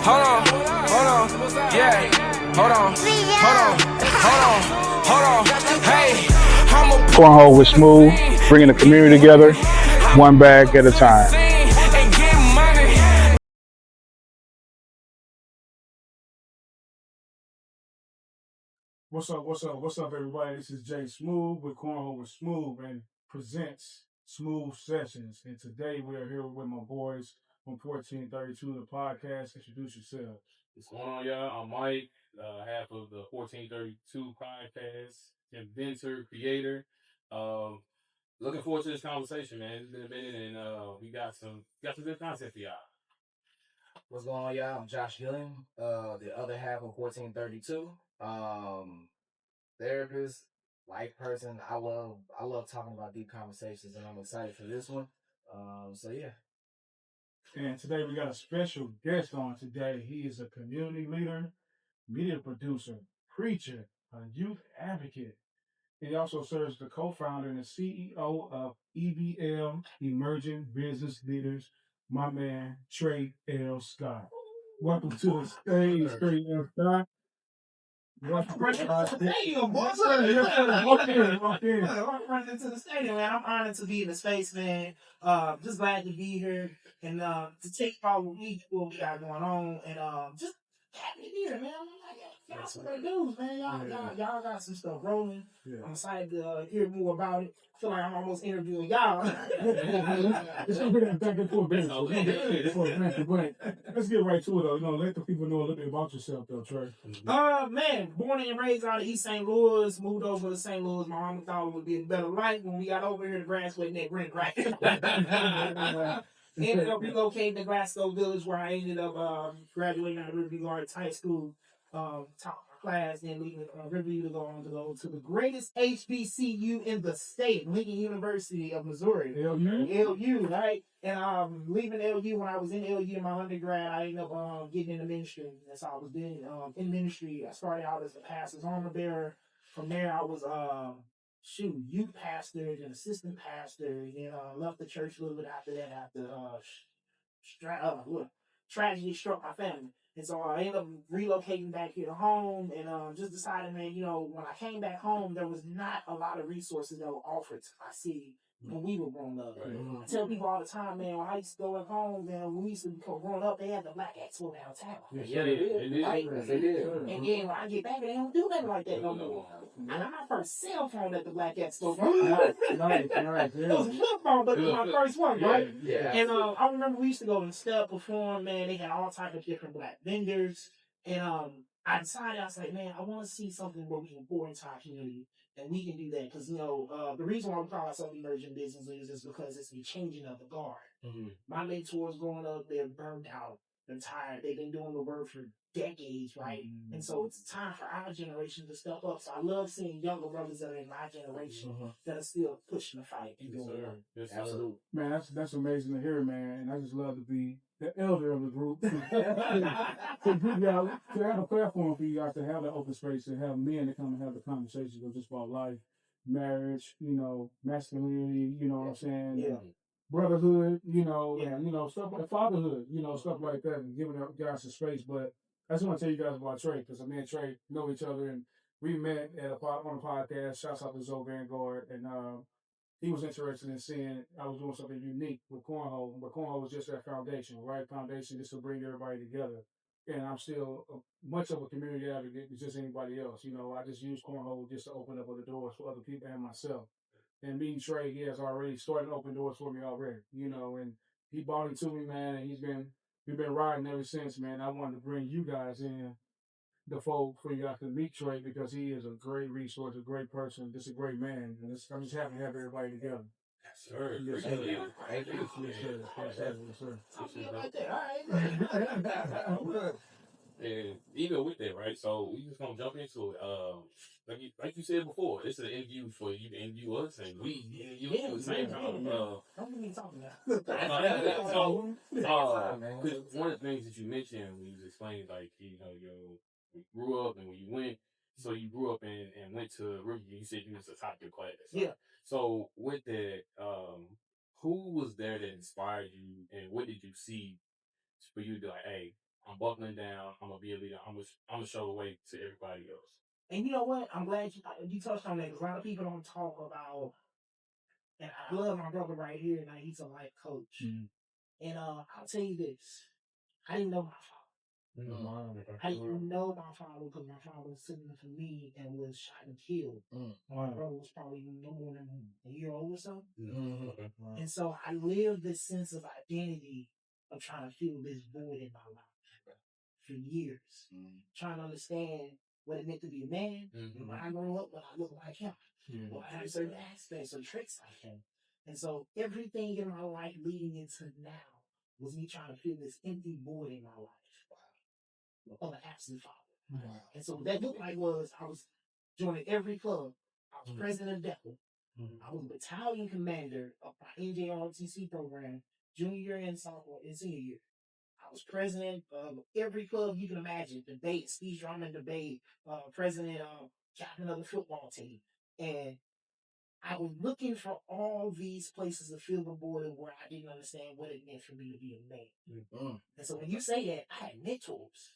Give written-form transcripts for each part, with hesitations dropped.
hold on, yeah, hold on, hey, I'm a Cornhole with Smooth, bringing the community together, one bag at a time. and get money. What's up, everybody? This is Jay Smooth with Cornhole with Smooth and presents Smooth Sessions. And today we are here with my boys from 1432, the podcast. Introduce yourselves. What's going on, y'all? I'm Mike, half of the 1432 podcast, inventor, creator. Looking forward to this conversation, man. It's been a minute, and we got some good content for y'all. What's going on, y'all? I'm Josh Gilliam, the other half of 1432. Therapist, life person. I love talking about deep conversations, and I'm excited for this one. So yeah. And today we got a special guest on today. He is a community leader, media producer, preacher, a youth advocate. He also serves as the co-founder and the CEO of EBL, Emerging Business Leaders, my man, Trey L. Scott. Welcome to the stage, Trey L. Scott. I'm running into the stadium, man. I'm honored to be in the space, man. Just glad to be here and to take part with what we got going on, and just happy to be here, man. Y'all some great dudes, man. Y'all got some stuff rolling. Yeah. I'm excited to hear more about it. I feel like I'm almost interviewing y'all. It's gonna be that back and forth, but let's get right to it, though. Let the people know a little bit about yourself, though, Trey. Man, born and raised out of East St. Louis, moved over to St. Louis. My mama thought it would be a better life. When we got over here, the grass wasn't that green, right? Ended up relocating to Glasgow Village, where I ended up graduating out of Riverview Gardens High School, top class, then leaving Riverview to go to the greatest HBCU in the state, Lincoln University of Missouri. LU, right? And leaving LU, when I was in LU in my undergrad, I ended up getting into ministry. That's how I was doing in ministry. I started out as a pastor's armor bearer. From there, I was youth pastor, then assistant pastor, then left the church a little bit after that after tragedy struck my family. And so I ended up relocating back here to home, and just decided, man, when I came back home, there was not a lot of resources that were offered to my city when we were growing up. Right. I tell people all the time, man, when I used to go at home, man, when we used to become growing up, they had the Black Expo downtown. Yeah, they did. Right? Yes, they did. And then when I get back, they don't do nothing like that no more. I got my first cell phone at the Black Expo. Nice. It was a flip phone, but it was my first one, right? Yeah. And I remember we used to go and step perform, man. They had all types of different Black vendors. And I decided, I was like, man, I want to see something where we can pour into our community. And we can do that because, the reason why we call ourselves emerging business leaders is because it's the changing of the guard. Mm-hmm. My mentors growing up, they're burned out. They're tired. They've been doing the work for decades, right? Mm-hmm. And so it's time for our generation to step up. So I love seeing younger brothers that are in my generation that are still pushing the fight and doing the work. Yes, Absolutely. Man, that's amazing to hear, man. And I just love to be the elder of the group. to have a platform for you guys to have that open space and have men to come and have the conversations of just about life, marriage, masculinity, what I'm saying? Yeah. Brotherhood, and, stuff like fatherhood, stuff like that, and giving guys some space. But I just want to tell you guys about Trey, because me and Trey know each other, and we met on a podcast. Shouts out to Zoe Vanguard, and he was interested in seeing I was doing something unique with Cornhole, but Cornhole was just that foundation, right? Foundation just to bring everybody together. And I'm still much of a community advocate as just anybody else. I just use Cornhole just to open up other doors for other people and myself. And meeting Trey, he has already started to open doors for me already, and he bought into me, man, and we've been riding ever since, man. I wanted to bring you guys in the fold for you guys to meet Trey because he is a great resource, a great person, just a great man. And I'm just happy to have everybody together. Yes, sir. Yes, sir. Thank you. Yes, sir. And even with that, right? So we just gonna jump into it. Like you said before, this is an interview for you to interview us, and we interview you at the same time. Don't be talking now. Because one of the things that you mentioned when you was explaining, like you grew up and when you went, so you grew up and went to Riverview. You said you was the top of your class. Right? Yeah. So with that, who was there that inspired you, and what did you see for you to like, hey, I'm buckling down. I'm gonna be a leader. I'm gonna show the way to everybody else. And you know what? I'm glad you touched on that because a lot of people don't talk about. And I love my brother right here. Now he's a life coach. And I'll tell you this: I didn't know my father. I didn't know my father because my father was sitting for me and was shot and killed. My brother was probably no more than a year old or so. And so I lived this sense of identity of trying to fill this void in my life for years, trying to understand what it meant to be a man. And when I grow up, when I look like him, well, I have certain aspects or traits like him. And so everything in my life leading into now was me trying to fill this empty void in my life of an absent father. And so what that looked like was I was joining every club. I was president of DECA. I was battalion commander of my NJROTC program, junior and sophomore and senior year. I was president of every club you can imagine, debate, speech drumming debate, president, captain of the football team. And I was looking for all these places to fill the void where I didn't understand what it meant for me to be a man. And so when you say that, I had mentors.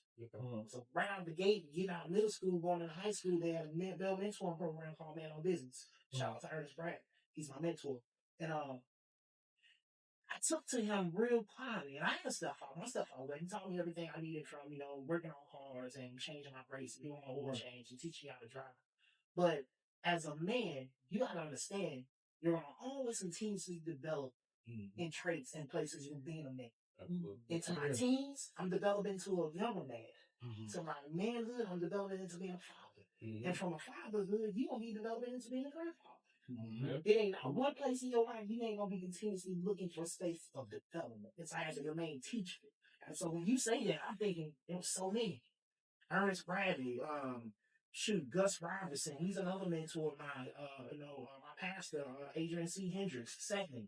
So right out the gate, getting out of middle school, going into high school, they had a Bell mentoring program called Man on Business. Shout out to Ernest Brad. He's my mentor. And I took to him real quietly, and I had stuff out. My stuff out. He taught me everything I needed from, working on cars and changing my brakes, doing my oil change, and teaching me how to drive. But as a man, you got to understand, you're going to always continuously develop in traits and places you're being a man. Into my teens, I'm developing into a younger man. To my manhood, I'm developing into being a father. And from a fatherhood, you're going to be developing into being a grandfather. It ain't not one place in your life you ain't going to be continuously looking for space of development. It's I have to remain teachable. And so when you say that, I'm thinking, there was so many. Ernest Bradley, Gus Robertson, he's another mentor of mine. My pastor, Adrian C. Hendricks, second.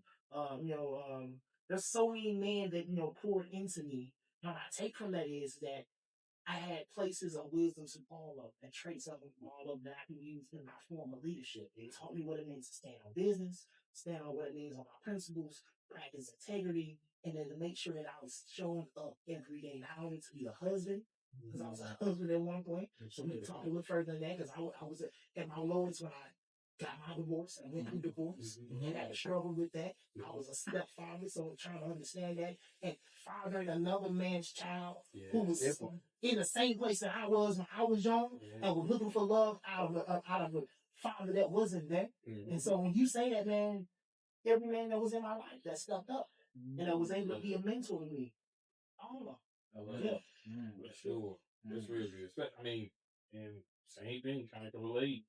There's so many men that, poured into me. And what I take from that is that I had places of wisdom to all of, and traits of all of that I can use in my form of leadership. They taught me what it means to stand on business, stand on what it means on my principles, practice integrity, and then to make sure that I was showing up every day, not only to be a husband, because I was a husband at one point. So we talk a little further than that, because I was at my lowest when I got my divorce and went through divorce. And I had to struggle with that. I was a stepfather, so trying to understand that. And fathering another man's child who was in the same place that I was when I was young and was looking for love out of a father that wasn't there. And so when you say that, man, every man that was in my life that stepped up and that was able to be a mentor to me, all of them. I love it. For sure. That's real good. I mean, and same thing, kind of can relate.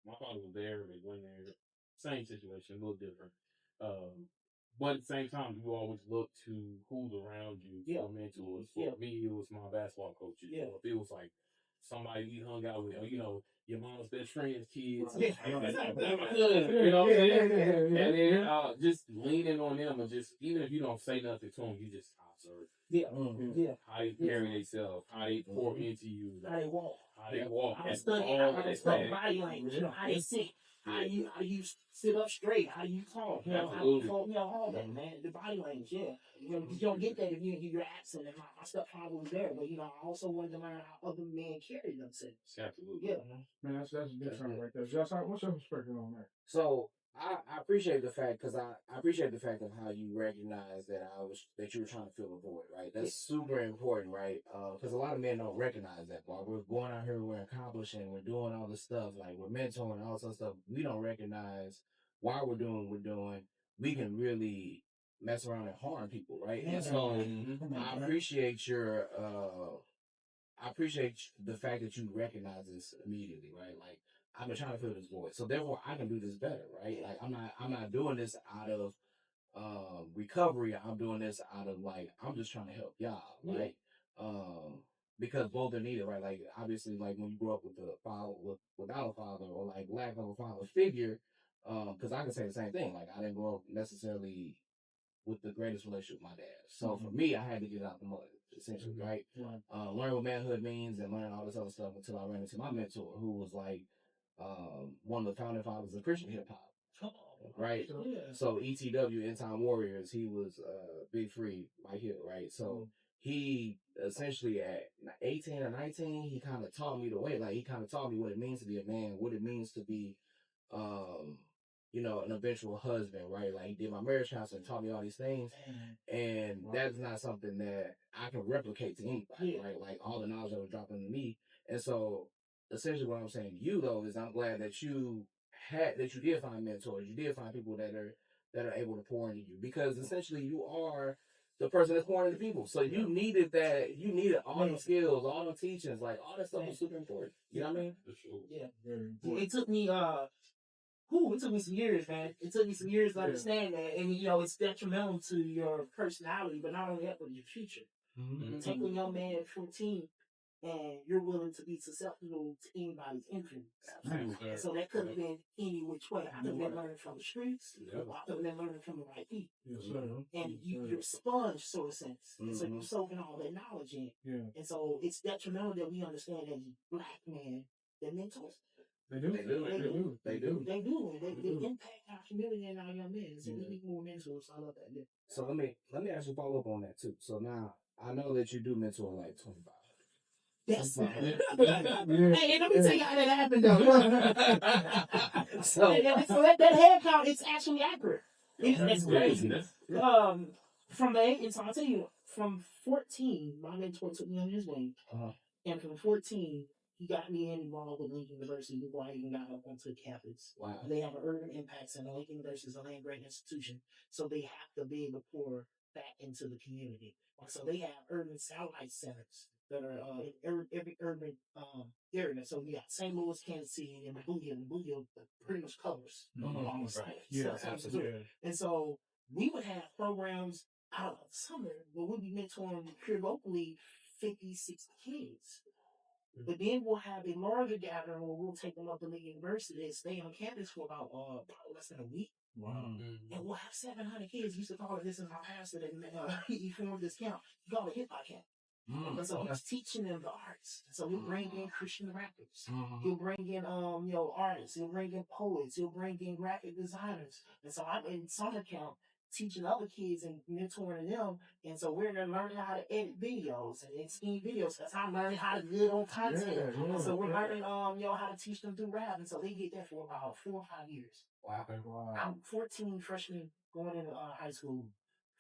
My father was there, they went there. Same situation, a little different. But at the same time, you always look to who's around you for mentors. For me, it was my basketball coaches. If it was like somebody you hung out with, your mom's best friend's kids. You know what I'm saying? And then just leaning on them and just, even if you don't say nothing to them, you just observe. How they carry themselves, how they pour into you. How they walk. I study body language, how they sit. How you sit up straight, how you talk, how you talk, all that, man. The body language, you don't get that if you're absent. And my stepfather was there, but I also wanted to learn how other men carry themselves. Absolutely. Man, that's different right there. Just what's your perspective on that? So I appreciate the fact, because I appreciate the fact of how you recognize that you were trying to fill a void, right? That's super important, right? Because a lot of men don't recognize that. While we're going out here, we're accomplishing, we're doing all this stuff, like we're mentoring, all this stuff. We don't recognize why we're doing what we're doing. We can really mess around and harm people, right? And so I appreciate the fact that you recognize this immediately, right? Like, I've been trying to fill this void, so therefore I can do this better, right? Like, I'm not doing this out of recovery. I'm doing this out of, like, I'm just trying to help y'all, right? Because both are needed, right? Like, obviously, like when you grow up with a father, without a father, or like lack of a father figure, because I can say the same thing. Like, I didn't grow up necessarily with the greatest relationship with my dad. So for me, I had to get out the mud, essentially, right? Learn what manhood means and learn all this other stuff until I ran into my mentor, who was like one of the founding fathers of Christian hip hop. Right? So ETW, End Time Warriors, he was Big Free, Mike Hill, right? So he essentially at 18 or 19, he kind of taught me the way. Like he kind of taught me what it means to be a man, what it means to be, you know, an eventual husband, right? Like he did my marriage counseling, taught me all these things, and that's not something that I can replicate to anybody, right? Like all the knowledge that was dropped into me, and so essentially what I'm saying to you though is I'm glad that you did find mentors, you did find people that are able to pour into you, because essentially you are the person that's pouring into people. So you needed all the skills, all the teachings, like all that stuff was super important. You know what I mean? For sure. Yeah. It took me it took me some years, man. It took me some years to understand that. And you know, it's detrimental to your personality, but not only that, but your future. Mm-hmm. Take a young man at 14 and you're willing to be susceptible to anybody's influence. And so that could have been any which way. I could have been learning from the streets, or I could have been learning from the right people. And you're a sponge, so in a sense. And so you're soaking all that knowledge in. And so it's detrimental that we understand as black men that mentors. They do. They impact our community and our young men. So we need more mentors. I love that. Yeah. So let me actually follow up on that too. So now I know that you do mentor like 25. Yes. Hey, and let me tell you how that happened though. so that head count is actually accurate. It's crazy. From the age, so I'll tell you, from 14, my mentor took me on his way, and from 14. He got me involved with Lincoln University before I even got up onto the campus. Wow. They have an urban impact center. Lincoln University is a land-grant institution, so they have to be able to pour back into the community. So they have urban satellite centers that are in every urban area. So we got St. Louis, Kansas City, and Blue Hill. Blue Hill pretty much covers all the sites. Absolutely. And so we would have programs out of summer where we'd be mentoring here locally 50, 60 kids. But then we'll have a larger gathering where we'll take them up to the university and stay on campus for about less than a week. Wow. And we'll have 700 kids. We used to call it, this is my pastor that he formed this camp. He called it Hip Hop Camp. And so he's teaching them the arts. So he'll bring in Christian rappers. He'll bring in artists. He'll bring in poets. He'll bring in graphic designers. And so I'm in summer camp teaching other kids and mentoring them. And so we're learning how to edit videos and scheme videos. That's how I'm learning how to good on content. So we're learning how to teach them through rap. And so they get that for about 4 or 5 years. Wow. I'm 14 freshman going into high school.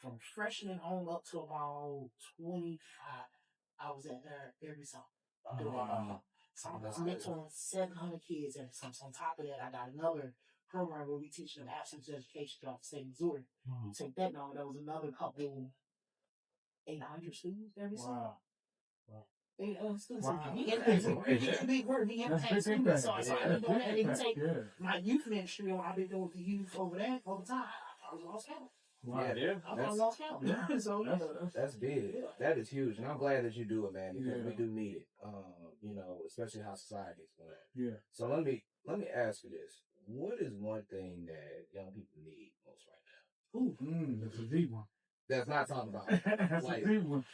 From freshman on up to about 25, I was at there every summer. So I'm mentoring 700 kids every summer. So on top of that, I got another program where we teach them absence education throughout the state of Missouri. Take that now. That was another couple 800 students every summer. We impact big word. We impact students. So I've been doing that. And take my youth ministry on. I've been doing the youth over there all the time. I was lost count. I lost count. So that's big. That is huge, and I'm glad that you do it, man, because we do need it. Especially how society is going. So let me ask you this: what is one thing that young people need most right now? That's a deep one. That's not talking about. That's a deep one.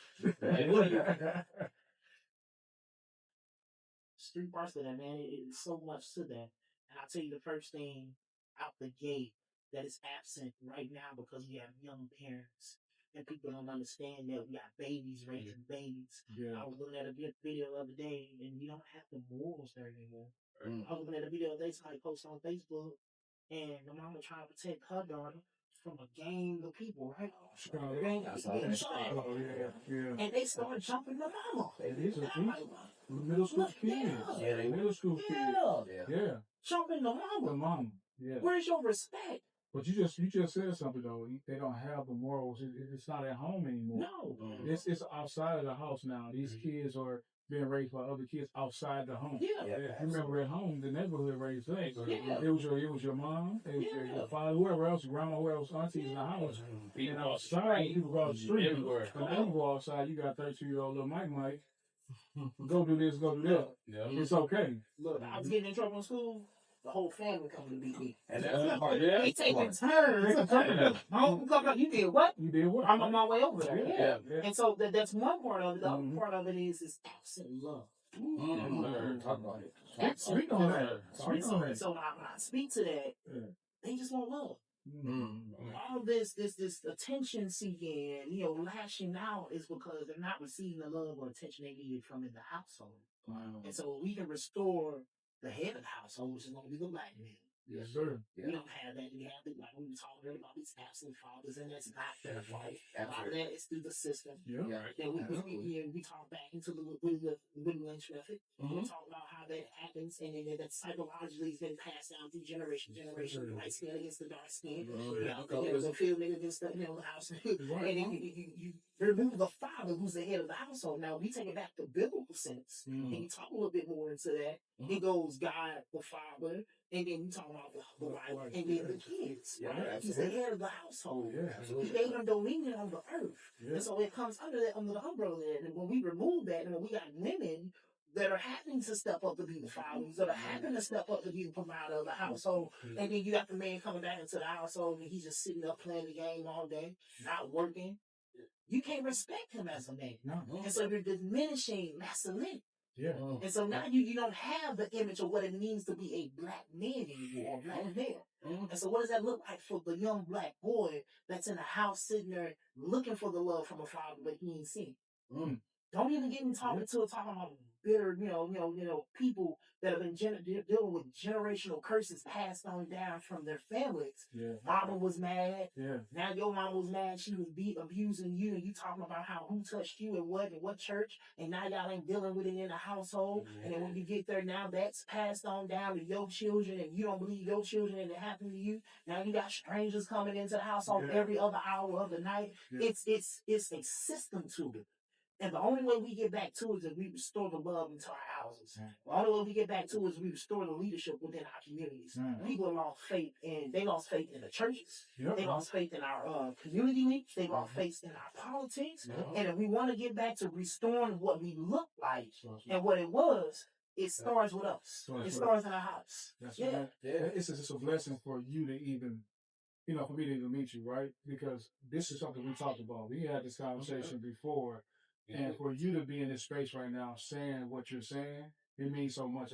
Three parts to that, man. It's so much to that. And I'll tell you the first thing out the gate that is absent right now because we have young parents and people don't understand that we got babies raising babies. I was looking at a video the other day and we don't have the morals there anymore. I was looking at a video the other day somebody posted on Facebook and the mama trying to protect her daughter from a gang of people, right? And they started jumping the mama. Middle school kids. Middle school kids. Jumping the mama. The mama. Where's your respect? But you just said something though. They don't have the morals. It's not at home anymore. No. It's outside of the house now. These kids are being raised by other kids outside the home. You remember at home, the neighborhood raised us. It was your mom, it was your father, whoever else, grandma, whoever else, aunties in the house. And outside, people go out the street. Everywhere. When they go outside, you got 32-year-old little Mike. Go do this, go do that. It's okay. Look, I was getting in trouble in school. The whole family coming to beat me. And that's hard. They taking turns. You did what? You did what? I'm on my way over there. And so that's one part of it. The other part of it is absent love. Talk about it. Speak on that. So when I speak to that, they just want love. All this attention seeking, lashing out is because they're not receiving the love or attention they needed from in the household. And so we can restore the head of the household, which is going to be the black man. Yes, sir. We don't have that. We have it like when we talk about these absent fathers, and that's not their fault. A lot of that is through the system. Yeah. Then we talk back into the Lynch method. We talk about how that happens, and then that psychologically has been passed down through generation to generation. The light skin against the dark skin. The field nigga against the house. And then you remove the father who's the head of the household. Now we take it back to biblical sense, and you talk a little bit more into that. It goes God the Father. And then you talk about the wife, and then the kids, right? He's the head of the household. He gave them dominion on the earth. And so it comes under the umbrella there. And when we remove that, and when we got women that are having to step up to be the fathers, that are having to step up to be the provider of the household, and then you got the man coming back into the household, and he's just sitting up playing the game all day, not working. You can't respect him as a man. And so you're diminishing masculinity. And so now you don't have the image of what it means to be a black man anymore, or black male. And so what does that look like for the young black boy that's in the house sitting there looking for the love from a father, but he ain't seen it? Don't even get me talking about bitter, people that have been dealing with generational curses passed on down from their families. Mama was mad. Now your mama was mad. She was abusing you, and you talking about who touched you and what church, and now y'all ain't dealing with it in the household. And then when you get there, now that's passed on down to your children, and you don't believe your children and it happened to you. Now you got strangers coming into the household every other hour of the night. It's a system to it. And the only way we get back to it is if we restore the love into our houses. The only way we get back to it is we restore the leadership within our communities. People lost faith in the churches. They lost faith in our community leagues. They lost faith in our politics. And if we want to get back to restoring what we look like and what it was, it starts with us. It starts in our house. Right. It's just a blessing for you to even, for me to even meet you, right? Because this is something we talked about. We had this conversation before. And for you to be in this space right now saying what you're saying, it means so much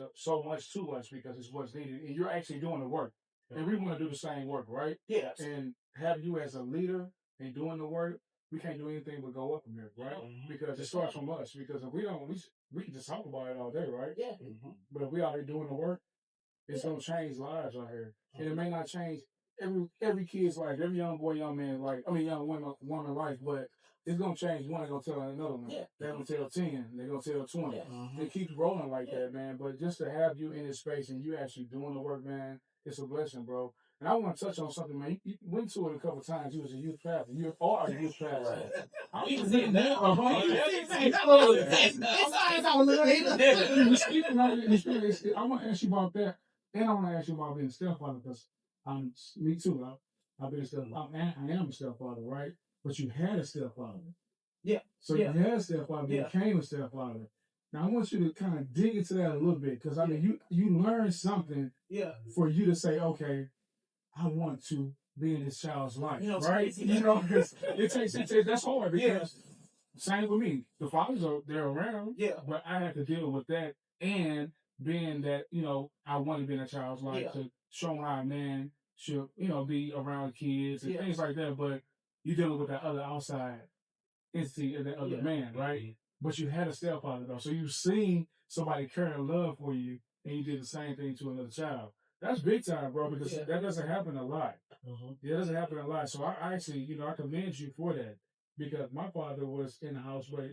to us because it's what's needed. And you're actually doing the work. And we want to do the same work, right? Yes. And have you as a leader and doing the work, we can't do anything but go up from here, right? Because it starts from us. Because if we don't, we can just talk about it all day, right? But if we out here doing the work, it's going to change lives out here. And it may not change every kid's life, every young boy, young man life, young woman life, but it's going to change. One, they're going to tell another one. They're going to tell 10. They're going to tell 20. It keeps rolling like that, man. But just to have you in this space and you actually doing the work, man, it's a blessing, bro. And I want to touch on something, man. You went to it a couple of times. You was a youth pastor. You are a youth pastor. I was in there. I want to ask you about that. And I want to ask you about being a stepfather because me too. I've been a stepfather. I am a stepfather, right? But you had a stepfather. So you had a stepfather, became a stepfather. Now I want you to kind of dig into that a little bit because you learned something for you to say, okay, I want to be in this child's life, right? Because it takes that's hard because same with me. The fathers they're around, but I have to deal with that and being that I want to be in a child's life to show them how a man should be around kids and things like that, but you're dealing with that other outside entity of that other man, right? But you had a stepfather though, so you've seen somebody care and love for you, and you did the same thing to another child. That's big time, bro, because that doesn't happen a lot. It doesn't happen a lot. So I actually, I commend you for that because my father was in the house, but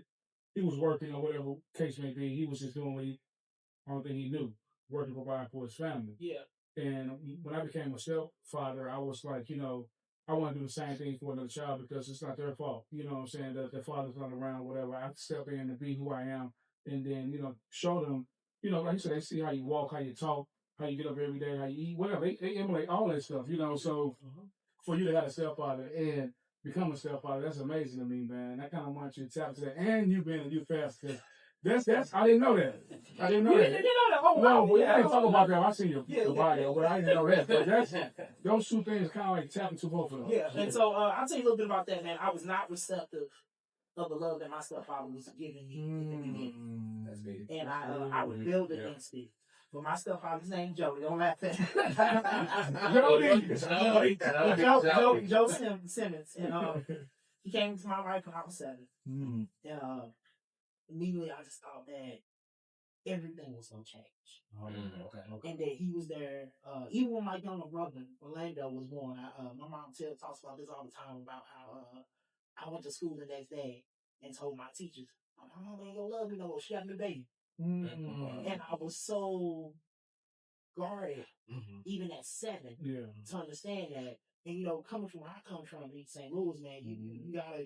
he was working or whatever case may be. He was just doing what only thing he knew, working, providing for his family. And when I became a stepfather, I was like, I want to do the same thing for another child because it's not their fault. You know what I'm saying? That their father's not around, whatever. I have to step in and be who I am and then, show them, like you said, they see how you walk, how you talk, how you get up every day, how you eat, whatever. They emulate all that stuff, So for you to have a stepfather and become a stepfather, that's amazing to me, man. I kind of want you to tap into that. And you being a youth pastor. That's I didn't know that. I didn't know that. You didn't know that? Oh, no, wow. I didn't talk about that. I seen your bio, but I didn't know that. But those two things kind of like tap into both of them. And so I'll tell you a little bit about that, man. I was not receptive of the love that my stepfather was giving me. That's big. And I rebelled against it. But my stepfather's name Joey. Don't laugh at Joe Simmons. And he came to my life when I was 7. And immediately I just thought that everything was gonna change. Okay. And that he was there, even when my younger brother Orlando was born. My mom talks about this all the time about how I went to school the next day and told my teachers, "My mom ain't gonna love me no more. She got a new baby." And I was so guarded, even at 7, to understand that. And coming from where I come from, in St. Louis, man, you gotta,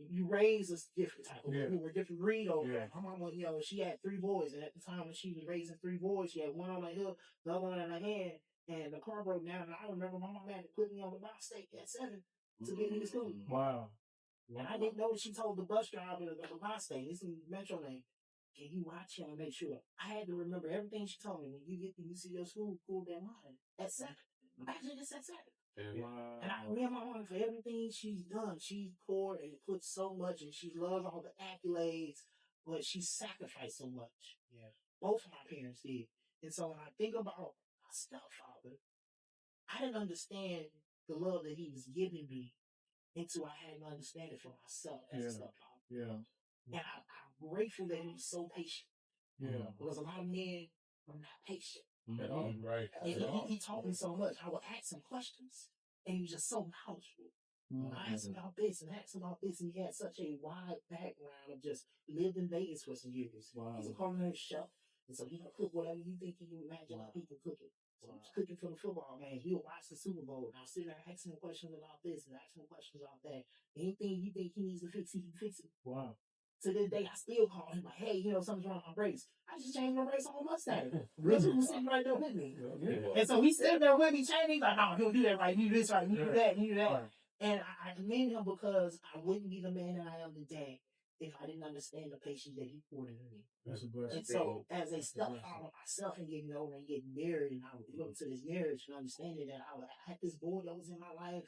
you raise a different type of we were a different breed over there. My mama, she had 3 boys, and at the time when she was raising 3 boys, she had one on her hip, the other one in her hand, and the car broke down. And I remember my mom had to put me on the bus state at 7 to get me to school. Wow. And I didn't know that she told the bus driver of the bus state, this is Metro lane, can you watch him and make sure? I had to remember everything she told me. When you see your school, pull that line at 7. Imagine this at 7. Wow. And I remember my mom for everything she's done. She's poured and put so much, and she loves all the accolades, but she sacrificed so much. Yeah. Both of my parents did. And so when I think about my stepfather, I didn't understand the love that he was giving me until I had to understand it for myself as a stepfather. Yeah. And I'm grateful that he was so patient. Yeah. Because a lot of men are not patient. At all. Right. And he taught me so much. I would ask him questions, and he was just so knowledgeable. I asked him about this and asked him about this, and he had such a wide background of just lived in Vegas for some years. Wow. He's a culinary chef, and so he can cook whatever you think you can imagine how people cook it. So he was cooking for the football games. He'll watch the Super Bowl, and I'll sit there asking him questions about this and asking him questions about that. Anything you think he needs to fix, he can fix it. Wow. To this day, I still call him like, hey, something's wrong with my brakes. I just changed my brakes on my Mustang. Richard was sitting right there with me. And so he's sitting there with me changing. He's like, no, he'll do that right. You do this right. You do that. You do that. And I commend him because I wouldn't be the man that I am today if I didn't understand the patience that he poured into me. That's a blessing. And so as a stepfather myself and getting older and getting married, and I would look to this marriage and understanding that I had this boy that was in my life.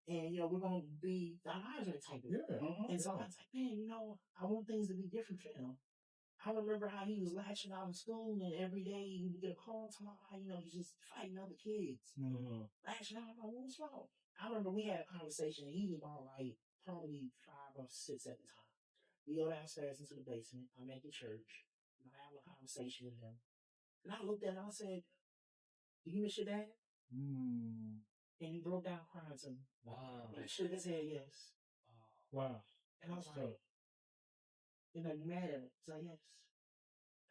And, we're going to be, our lives are taken. And so I was like, man, I want things to be different for him. I remember how he was lashing out in school, and every day he would get a call talking about how, he's just fighting other kids. Lashing out, I'm like, what's wrong? I remember we had a conversation, and he was about like probably 5 or 6 at the time. We go downstairs into the basement. I'm at the church. And I have a conversation with him. And I looked at him, I said, do you miss your dad? And he broke down crying to me. Wow. He shook his head, yes. Wow. And I was like, you mad at me? He's like, yes.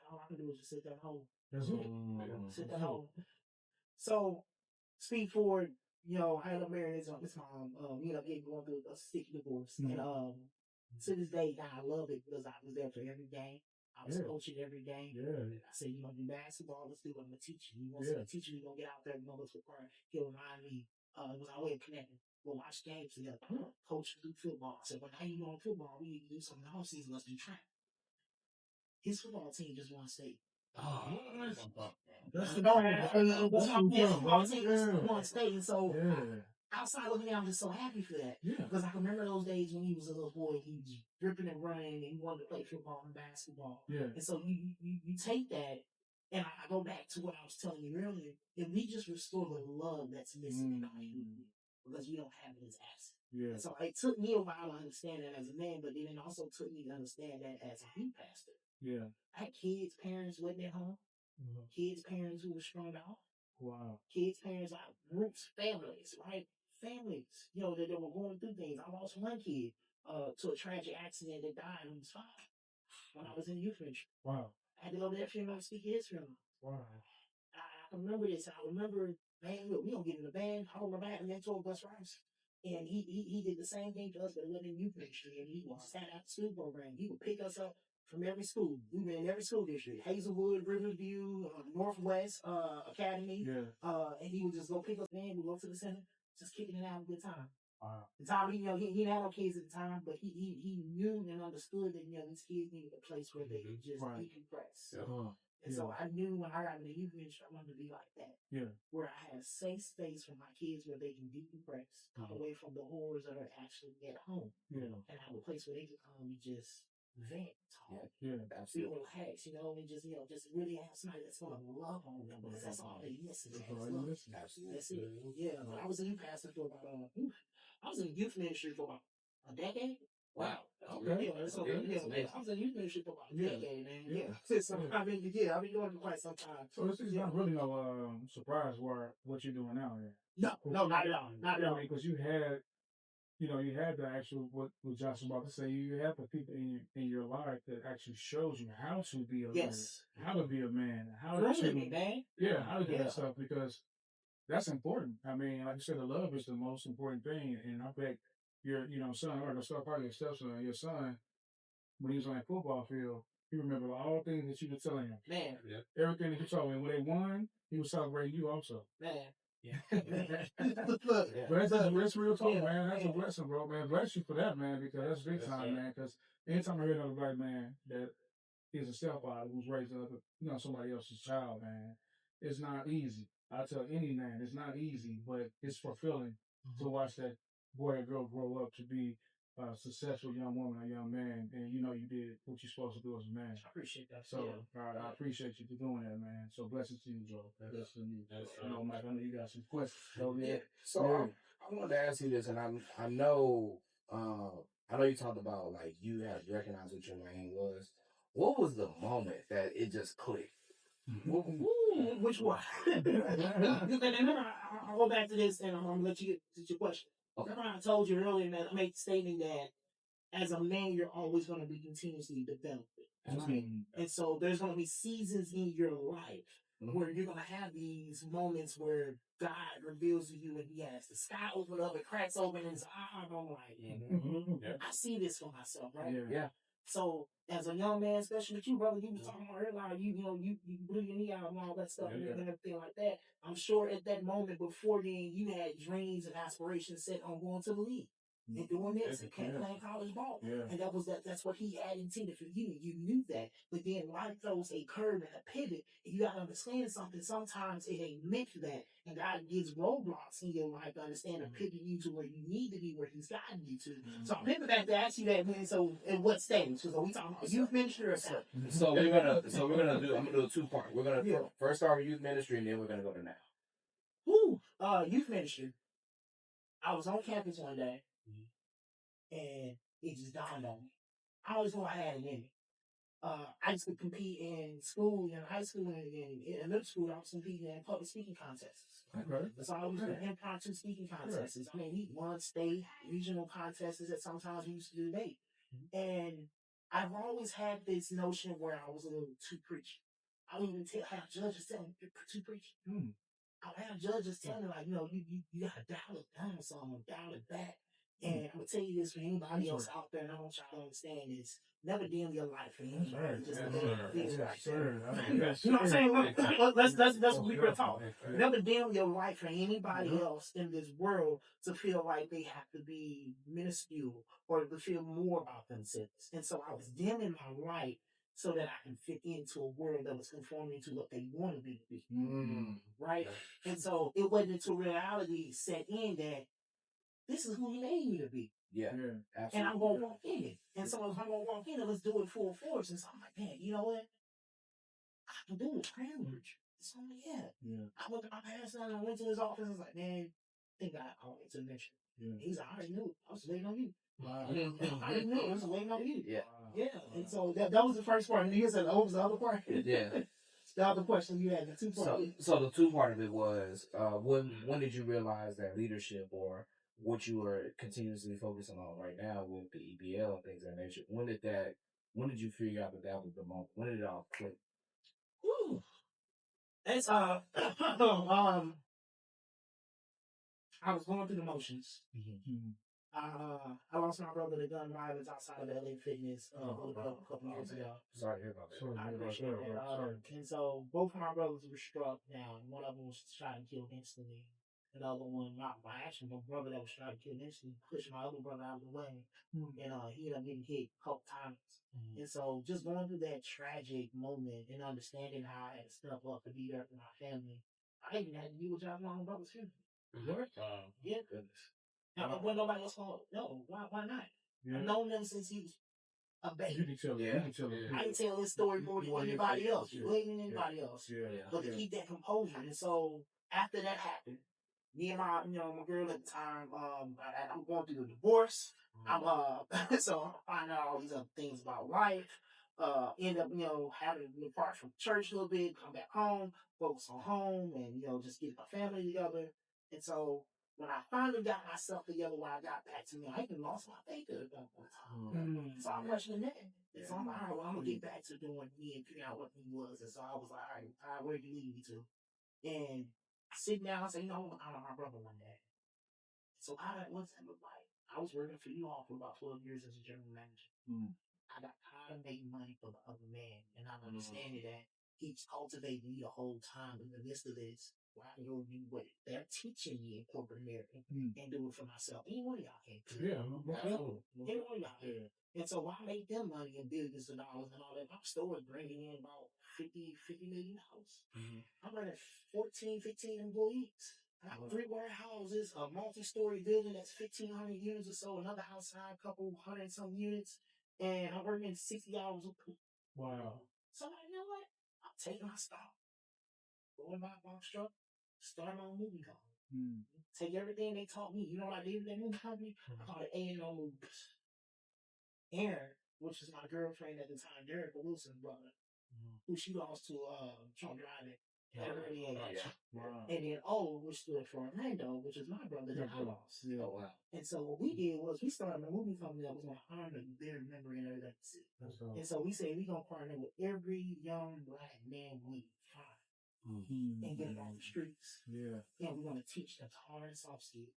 All I can do is just sit there and hold. That's it. Sit there and hold. So, speed forward, I ended up marrying his mom. We ended up going through a sticky divorce. And to this day, I love it because I was there for every game. I was coaching every game. I said, you want to do basketball? Let's do it. I'm going to teach you. You want to teach you? We're going to get out there. We're going to look for part. He'll remind me. It was our way of connecting. We'll watch games together. Coach, do football. I said, well, now you doing football. We need to do something off season. Let's do track. His football team just won state. That's the football team just won state. And so outside looking at, I'm just so happy for that. Because I can remember those days when he was a little boy, he was dripping and running, and he wanted to play football and basketball. And so you take that, and I go back to what I was telling you earlier. If we just restore the love that's missing in our youth, because we don't have it as assets. And so it took me a while to understand that as a man, but then it also took me to understand that as a youth pastor. I had kids, parents wasn't at home. Kids, parents who were strung out. Wow. Kids, parents, groups, families, right? Families, that were going through things. I lost one kid to a tragic accident that died when he was 5 when I was in youth ministry. Wow. I had to go to that funeral and speak at his funeral. Wow. I remember this. I remember, man, look, we don't get in the band. I remember I had a mentor, Gus Rice. And he did the same thing to us, but it wasn't in youth ministry. And he sat out the school program. He would pick us up from every school. We were in every school district. Hazelwood, Riverview, Northwest, Academy. And he would just go pick us up, man. We'd go to the center, just kicking it out a good time. Wow. The time, he didn't have no kids at the time, but he knew and understood that, these kids needed a place where they could just decompress. And so I knew when I got in the youth ministry, I wanted to be like that. Where I had a safe space for my kids where they can decompress, come away from the horrors that are actually at home. And have a place where they can come and just vent, talk, Yeah. feel relaxed, and just really have somebody that's gonna love on them because that's all they listen to. That's all you listen. That's it. Yeah, but I was a youth pastor for about I was in youth ministry for about a decade. Wow. Okay. Yeah, so, Okay. yeah, I was in youth ministry for about a decade, man. Yeah. Yeah. So I've been doing it quite some time. So it's not really no surprise what you're doing now. No, not at all. Not at all. Because you had the actual what Josh was about to say. You have the people in your life that actually shows you how to be a man, how to be a man, how to how to do that stuff because that's important. I mean, like you said, the love is the most important thing, and I bet your son or the start part of your stepson, your son, when he was on that football field, he remembered all the things that you were telling him. Man. Yeah. Everything that you told him. When they won, he was celebrating you also. Man. Yeah. But that's real talk, man. That's a blessing, bro, man. Bless you for that, man, because that's big time, man. Because anytime I hear another black man that is a stepfather who's raising up, somebody else's child, man, it's not easy. I tell any man, it's not easy, but it's fulfilling to watch that boy or girl grow up to be a successful young woman or young man, and you did what you're supposed to do as a man. I appreciate that. So I appreciate you for doing that, man. So blessings to you, bro. Blessings to you. Mike, I know you got some questions. Yeah. So I wanted to ask you this, and I know you talked about like you had to recognize what your lane was. What was the moment that it just clicked? Which one? Remember, I'll go back to this, and I'm gonna let you get to your question. Okay. Remember, I told you earlier that I made the statement that as a man, you're always going to be continuously developing. Right? And so there's going to be seasons in your life where you're going to have these moments where God reveals to you and he has the sky open up, it cracks open, and it's, I'm like, I see this for myself, right? Yeah. So as a young man, especially with you, brother, you was talking about earlier, you blew your knee out and all that stuff and everything like that. I'm sure at that moment before then, you had dreams and aspirations set on going to the league. And doing this and playing college ball. Yeah. And that's what he had intended for you. You knew that. But then life throws a curve and a pivot. And you gotta understand something. Sometimes it ain't meant for that. And God gives roadblocks in your life to understand and pivot you to where you need to be, where he's gotten you to. So I'm pivot back to ask you that, man. So at what stage? So are we talking about youth ministry or something? So I'm gonna do a two-part. We're gonna first start with youth ministry and then we're gonna go to now. Youth ministry. I was on campus one day. And it just dawned on me. I always knew I had it in me. I used to compete in school, in high school, and in middle school. I was competing in public speaking contests. Okay. So I was doing impromptu speaking contests. I mean, we won state, regional contests that sometimes we used to debate. And I've always had this notion where I was a little too preachy. I would even have judges tell me, you're too preachy. I would have judges tell me, like, you got to dial it down some, dial it back. And I'm going to tell you this for anybody else out there, and I want y'all to understand this. Never dim your light for anybody. Just you know what I'm saying? Let's be real talk. Never dim your light for anybody else in this world to feel like they have to be minuscule or to feel more about themselves. And so I was dimming my light so that I can fit into a world that was conforming to what they wanted me to be. Right? And so it wasn't until reality set in that this is who he made me to be. Yeah, absolutely. And I'm going to walk in it. And so if I'm going to walk in it, let's do it full force. And so I'm like, man, you know what? I can do it. I am rich. So I'm like, I went to my pastor and I went to his office and was like, man, I think I went to the mission. He's like, I already knew. I was waiting on you. Wow. I already knew. I was waiting on you. Yeah. And so that was the first part. And you said, what was the other part? The other question you had, the two part. So the two part of it was, when did you realize that leadership or what you are continuously focusing on right now with the EBL and things of that nature? When did you figure out that was the moment? When did it all click? Whew. It's I was going through the motions. I lost my brother to gun violence outside of LA Fitness a couple years ago. Sorry to hear about that. I appreciate that. And so both of my brothers were struck down. One of them was shot and killed instantly. Another one, my brother that was shot and killed instantly pushed my other brother out of the way. And he ended up getting hit a couple times. And so just going through that tragic moment and understanding how I had to step up to be there for my family, I even had to be with y'all my own brother's funeral. What? Yeah. Goodness. Now, when nobody else called, no, why not? I've known them since he was a baby. You can tell it. Yeah. You can tell it. Yeah. I can tell this story more than anybody else. Yeah. More than anybody else. Yeah. But to keep that composure. And so after that happened, me and my girl at the time, I'm going through a divorce. I'm so I find out all these other things about life. End up, having to depart from church a little bit, come back home, focus on home, and just get my family together. And so when I finally got myself together, when I got back to me, I even lost my faith at that point in time. So I'm questioning that. So I'm like, all right, well, I'm gonna get back to doing me and figure out what he was. And so I was like, all right, where do you need me to? And sitting down and say, I want my brother one day. So what's that look like? I was working for you all for about 12 years as a general manager. I got tired of making money for the other man, and I'm understanding that he's cultivating me the whole time in the midst of this. Why I go do what they're teaching me in corporate America and do it for myself. Any one of y'all can't do it. Any one of y'all can. And so why make them money in billions of dollars and all that? My store is bringing in about $50 million. I'm running 14, 15 employees. I have 3 warehouses, a multi-story building that's 1,500 units or so, another outside, couple hundred some units, and I'm working 60 hours a week. Wow. So you know what? I'm taking my stock, going by a box truck, start my own movie company. Take everything they taught me. You know what I did with that movie company? I called it A&O Movies. Aaron, which is my girlfriend at the time, Derek Wilson's brother, who she lost to Trump driving at an early age. Wow. And then O, which stood for Orlando, which is my brother that I lost. Yeah. Oh, wow. And so what we did was we started a movie company that was going to honor their memory and everything. And so we said we're going to partner with every young black man we find and get them on the streets. Yeah. And we're going to teach them hard and soft skills.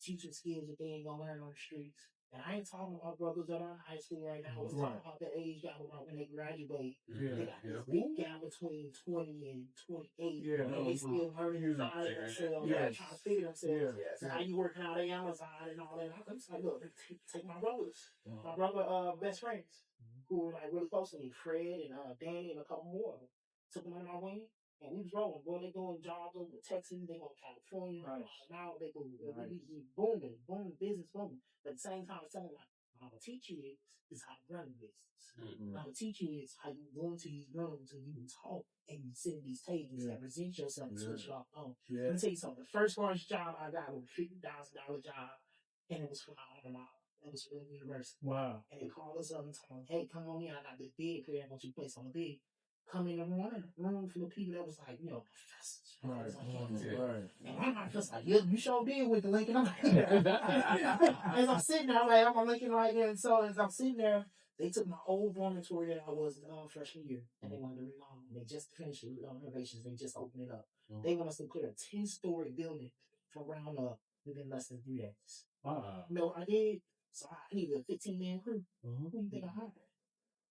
Teaching skills that they ain't going to learn on the streets. And I ain't talking about brothers that are in high school right now. I was talking about the age gap about when they graduate. Yeah. They got this big gap between 20 and 28. Yeah. And they still learning to find themselves. Trying to figure themselves. So how you working out at Amazon and all that. I'm just like, look, take my brothers. My brother best friends who were like really close to me. Fred and Danny and a couple more of them. Took them on my wing. And we was rolling. Boy, they going jobs over to Texas. They go to California. Now they go we booming, business booming. But at the same time, it's telling like, what I'm going to teach you is how to run a business. What I'm going to teach you is how you go into these rooms and you can talk and you sit at these tables and present yourself and switch it off on. Let me tell you something. The first large job I got was a $50,000 job, and it was for my alma mater. It was for the university. Wow. And they called us up and told me, hey, come on in. I got this bid here. I want you to place on the bid. Come in the room for the people that was like, professors. Right. And I'm just like, you sure did with the Lincoln. I'm like, as I'm sitting there, I'm Lincoln right there. And so as I'm sitting there, they took my old dormitory that I was in freshman year, and they wanted to remodel. They just finished the renovations. They just opened it up. They want us to clear a 10-story building from ground up within less than 3 days. Wow. You know what I did? So I needed a 15-man crew. Who do you think I hired?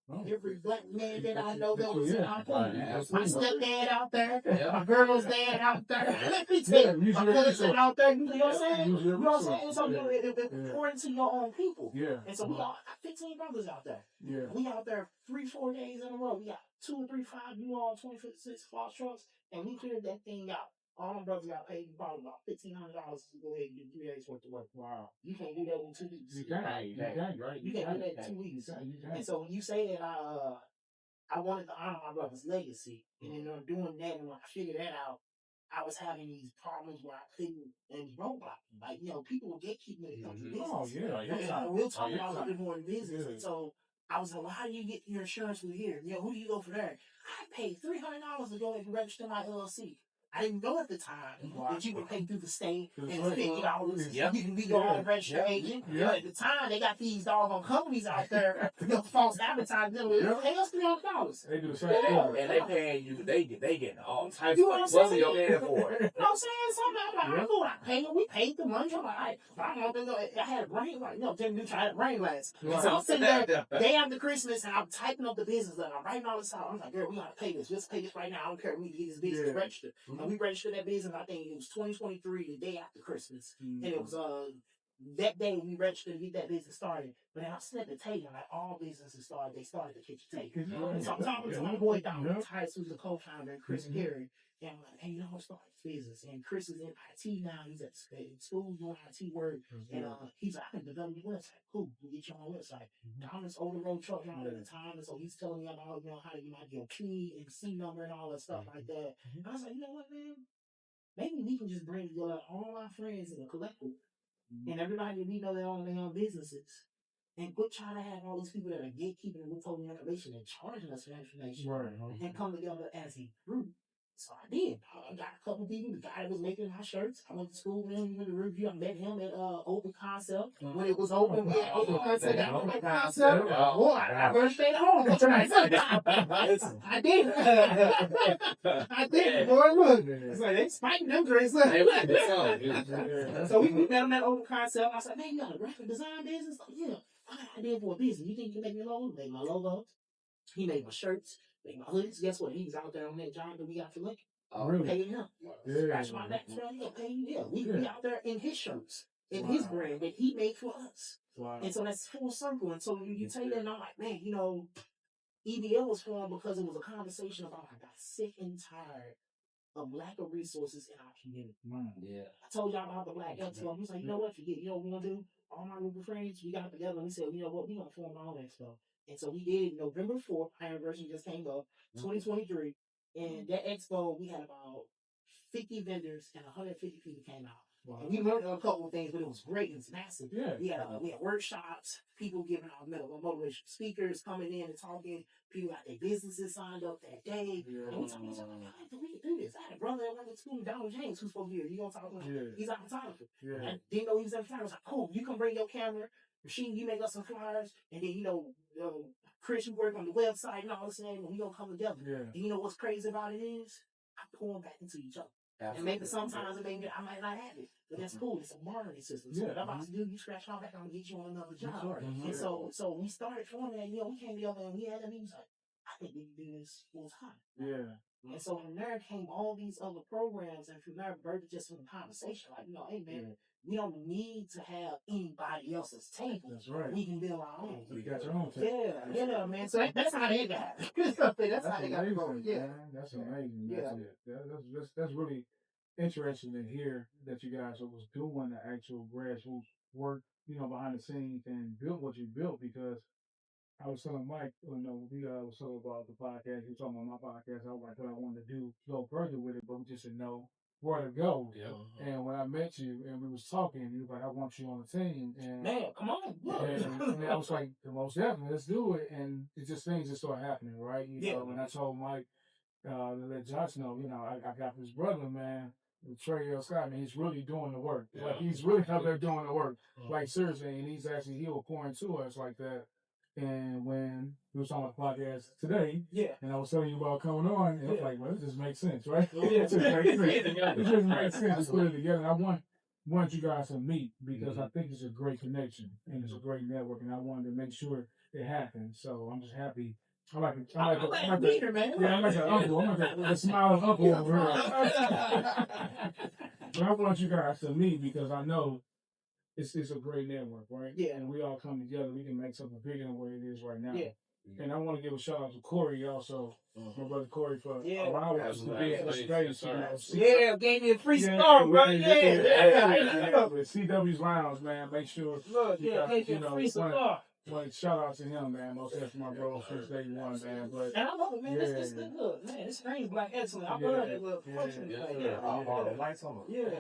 Every black man that I know that was in our company. My stepdad out there, my girl's dad out there. Let me tell you, my cousin out there. You know what I'm saying? You know what I'm saying? So it's important to your own people. Yeah. And so we got 15 brothers out there. Yeah. We out there 3-4 days in a row. We got 2 or 3 5 U-Haul 26 box trucks, and we cleared that thing out. All my brothers got paid about $1,500 to go ahead and do 3 days worth of work. Wow. You can't do that in 2 weeks. You can't. Right. You can't do that in 2 weeks. And so when you say that I wanted to honor my brother's legacy, and then doing that, and when I figured that out, I was having these problems where I couldn't, and roadblock. Like, people will gatekeep when it comes to business. Oh, yeah. We'll talk about a little bit more in business. And so I was like, well, how do you get your insurance through here? Who do you go for there? I paid $300 to go and register my LLC. I didn't know at the time that you would pay through the state and $50. You can be your own registered agent. But at the time, they got these doggone companies out there, false advertising. Pay us $300. They do the same thing. Yeah. And they paying you. They get all types You know of what I'm money on there for it. You know what I'm saying? Something I'm like, I know what I paid. We paid the money. I'm like, I had a brain like, I had a brain last. So I'm sitting there day after Christmas and I'm typing up the business and I'm writing all this out. I'm like, girl, we gotta pay this. Let's pay this right now. I don't care. We need to get this business registered. And we registered that business. I think it was 2023, the day after Christmas. And it was that day we registered to get that business started. But then I sitting at the table, like all businesses started, they started to catch a table. So I'm talking to my boy Donald Tice, who's the co-founder, and Chris Gary. And I'm like, hey, you know, I'm starting business. And Chris is in IT now. He's at school doing IT work. And he's like, I can develop your website. Cool, we'll get you on my website. Thomas over the road truck driver at the time. And so he's telling me about, you know, how to get my key and C number and all that stuff like that. And I was like, you know what, man? Maybe we can just bring together all our friends in a collective and everybody that we know that own their own businesses. And quit trying to have all these people that are gatekeeping and withholding information and charging us for information. And come together as a group. So I did. I got a couple people. The guy that was making my shirts, I went to school with him. He went to Riverview. I met him at Open Concept when it was open. We had Open Concept. Open Concept. Boy, I better stay home tonight. I did. I did. Boy, look. It's like they spiking them drinks. So we met him at Open Concept. I said, man, you got a graphic design business? Yeah. I got an idea for a business. You think you can make me a logo? Make my logo. He made my shirts. Make my hoodies. Guess what? He was out there on that job that we got for Lincoln. Really? Paying him. Scratch my back. We out there in his shirts, in his brand that he made for us. Wow. And so that's full circle. And so you take that and I'm like, man, you know, EBL was formed because it was a conversation about I got sick and tired of lack of resources in our community. Yeah. I told y'all about the Black Expo. He was like, you know what, forget, you know what we're gonna do? All my group of friends, we got together and we said, you know what, we're gonna form our own expo. And so we did November 4th, our anniversary just came up, 2023. And that expo, we had about 50 vendors and 150 people came out. Wow. And we learned a couple of things, but it was great. It was massive. Yeah. We had workshops, people giving out motivational speakers coming in and talking. People got their businesses signed up that day. Yeah. And we talking about, we can do this. I had a brother that went to school, Donald James, who's supposed to be here. You gonna talk to him? Yeah. He's a photographer. Yeah. I didn't know he was a photographer. I was like, cool, you can bring your camera. Machine, you make us some flyers, and then, you know, Chris, you work on the website and all this thing, and we gonna come together. Yeah. And you know what's crazy about it is, I pour them back into each other. Absolutely. And maybe sometimes maybe I might not have it, but that's cool. It's a monitoring system. So what I'm about to do, you scratch my back, I'm gonna get you on another job. And so we started forming that. You know, we came together and we had that. He was like, I think we can do this full time. Yeah. And so from there came all these other programs, and from there birthed just from the conversation. Like, you know, hey man, we don't need to have anybody else's table. That's right. We can build our own. You got your own table. Yeah, man. So that's how they got it. That's how they got it going. Yeah, man. That's amazing. Yeah. That's really interesting to hear that you guys was doing the actual grassroots work, you know, behind the scenes and built what you built. Because I was telling Mike, you know, we was talking about the podcast. He was talking about my podcast. I was like, what I wanted to go further with it, but we just didn't know where to go. Yeah. And when I met you and we was talking, he was like, I want you on the team. And man, come on. And I was like, the most definitely, let's do it. And it just things just started happening, right? You know, and I told Mike to let Josh know, you know, I got this brother, man, Trey L. Scott, man, he's really doing the work. Yeah. Like he's really out there doing the work. Like seriously, and he was pouring to us like that. And when we were talking about the podcast today, and I was telling you about coming on, and I was like, well, it just makes sense, right? It just makes sense. It just makes sense to put it together. And I want you guys to meet because I think it's a great connection and it's a great network, and I wanted to make sure it happened. So I'm just happy. I'm like a leader, man. Yeah, I'm like an uncle. I'm like a smiling uncle over here. But I want you guys to meet because I know it's a great network, right? Yeah. And we all come together. We can make something bigger than what it is right now. Yeah. And I want to give a shout out to Corey also, my brother Corey, for allowing us to be in this space. Yeah, gave me a free start, bro. Yeah. CW's Lounge, man. Make sure. Look, gave me a free start. Well, shout out to him, man. Most definitely my bro since day one, man. But and I love it, man. This look, man. This screen's Black excellent. I love it. Look, all the lights on it. Yeah.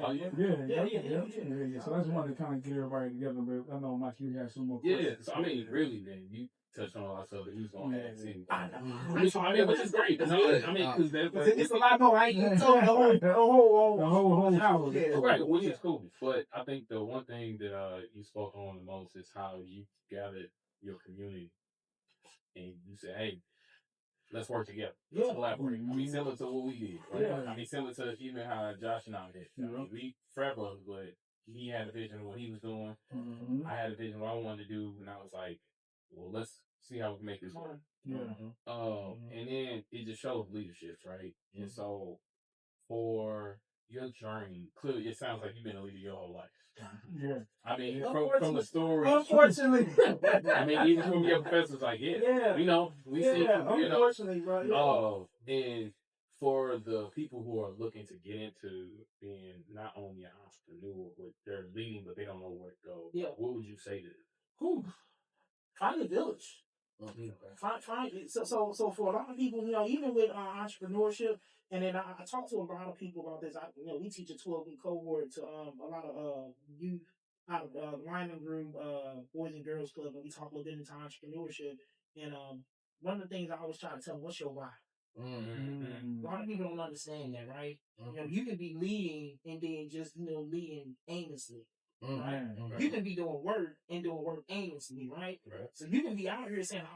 So that's one to kind of get everybody together. But I know, Mike, you had some more. Yeah. So I mean, really, man, you touched on a lot of stuff that he was gonna add too. I know, which is great. Because it's a lot more. I ain't told the whole house. Right, which is cool. But I think the one thing that you spoke on the most is how you gathered your community and you said, hey, let's work together. Let's collaborate. I mean, similar to what we did. Right? Yeah. I mean, similar to even how Josh and I did. I mean, we forever, but he had a vision of what he was doing. I had a vision of what I wanted to do, and I was like, well, let's see how we can make this work. And then it just shows leadership, right? And so for your journey, clearly it sounds like you've been a leader your whole life. Yeah. I mean, from the story. Unfortunately. I mean, even from your professors, like, we know. We see, unfortunately, bro. And for the people who are looking to get into being not only an entrepreneur, but they're leading, but they don't know where to go. Yeah. What would you say to them? Whew. Find a village. Okay. Find so for a lot of people, even with entrepreneurship, and then I talk to a lot of people about this. We teach a 12-week cohort to a lot of youth out of Lyman Group, Boys and Girls Club, and we talk a little bit into entrepreneurship. And one of the things I always try to tell them, what's your why? A lot of people don't understand that, right? You can be leading and then just leading aimlessly. Right? You can be doing work and doing work aimlessly, right? So you can be out here saying,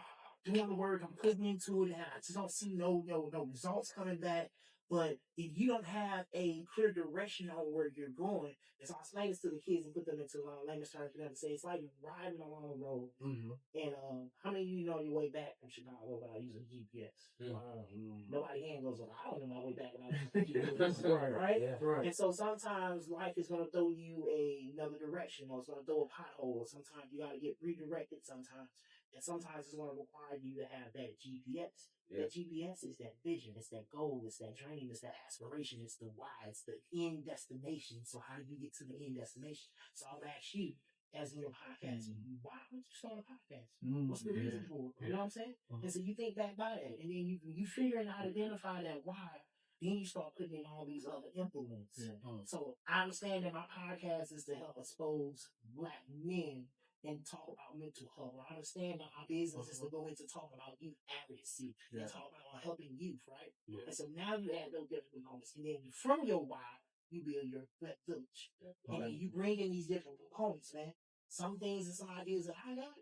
doing the work, I'm putting into it, and I just don't see no results coming back. But if you don't have a clear direction on where you're going, it's all explain this to the kids and put them into language terms for them to say it's like riding along the road. And how many of you know your way back from Chicago without using GPS? Nobody hand goes, I don't know my way back without using GPS. Right? Yeah. Right. And so sometimes life is going to throw you another direction, or it's going to throw a pothole, or sometimes you got to get redirected sometimes. And sometimes it's going to require you to have that GPS. Yeah. That GPS is that vision, it's that goal, it's that dream, it's that aspiration, it's the why, it's the end destination. So how do you get to the end destination? So I'll ask you, as in your podcast, why would you start a podcast? What's the reason for it? You know what I'm saying? And so you think back by that, and then you figure out how to identify that why. Then you start putting in all these other implements. So I understand that my podcast is to help expose Black men and talk about mental health. I understand that our business is to go into talk about youth advocacy and talk about helping youth, right? And so now you add those different components, and then from your why, you build your Black village. And then you bring in these different components, man. Some things and some ideas that I got,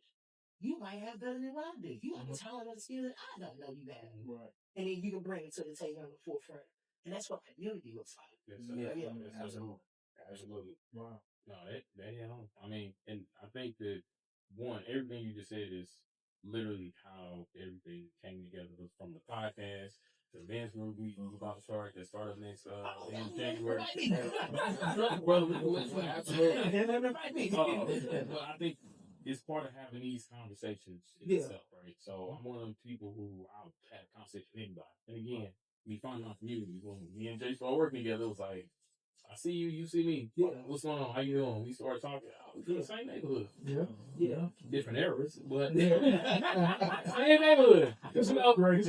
you might have better than what I do. You have a talent and skill that I don't know you have. Right. And then you can bring it to the table on the forefront. And that's what community looks like. Absolutely. Wow. No, that I mean, and I think that everything you just said is literally how everything came together. It was from the podcast to the dance group we about to start that started next in January. Absolutely. But I think it's part of having these conversations itself, right? So I'm one of them people who I'll have a conversation with anybody. And again, we find our community. When me and Jay started working together, it was like, I see you, you see me. Yeah. What's going on? How you doing? We started talking. We from the same neighborhood. Yeah. Different eras, but same neighborhood. It's an upgrade.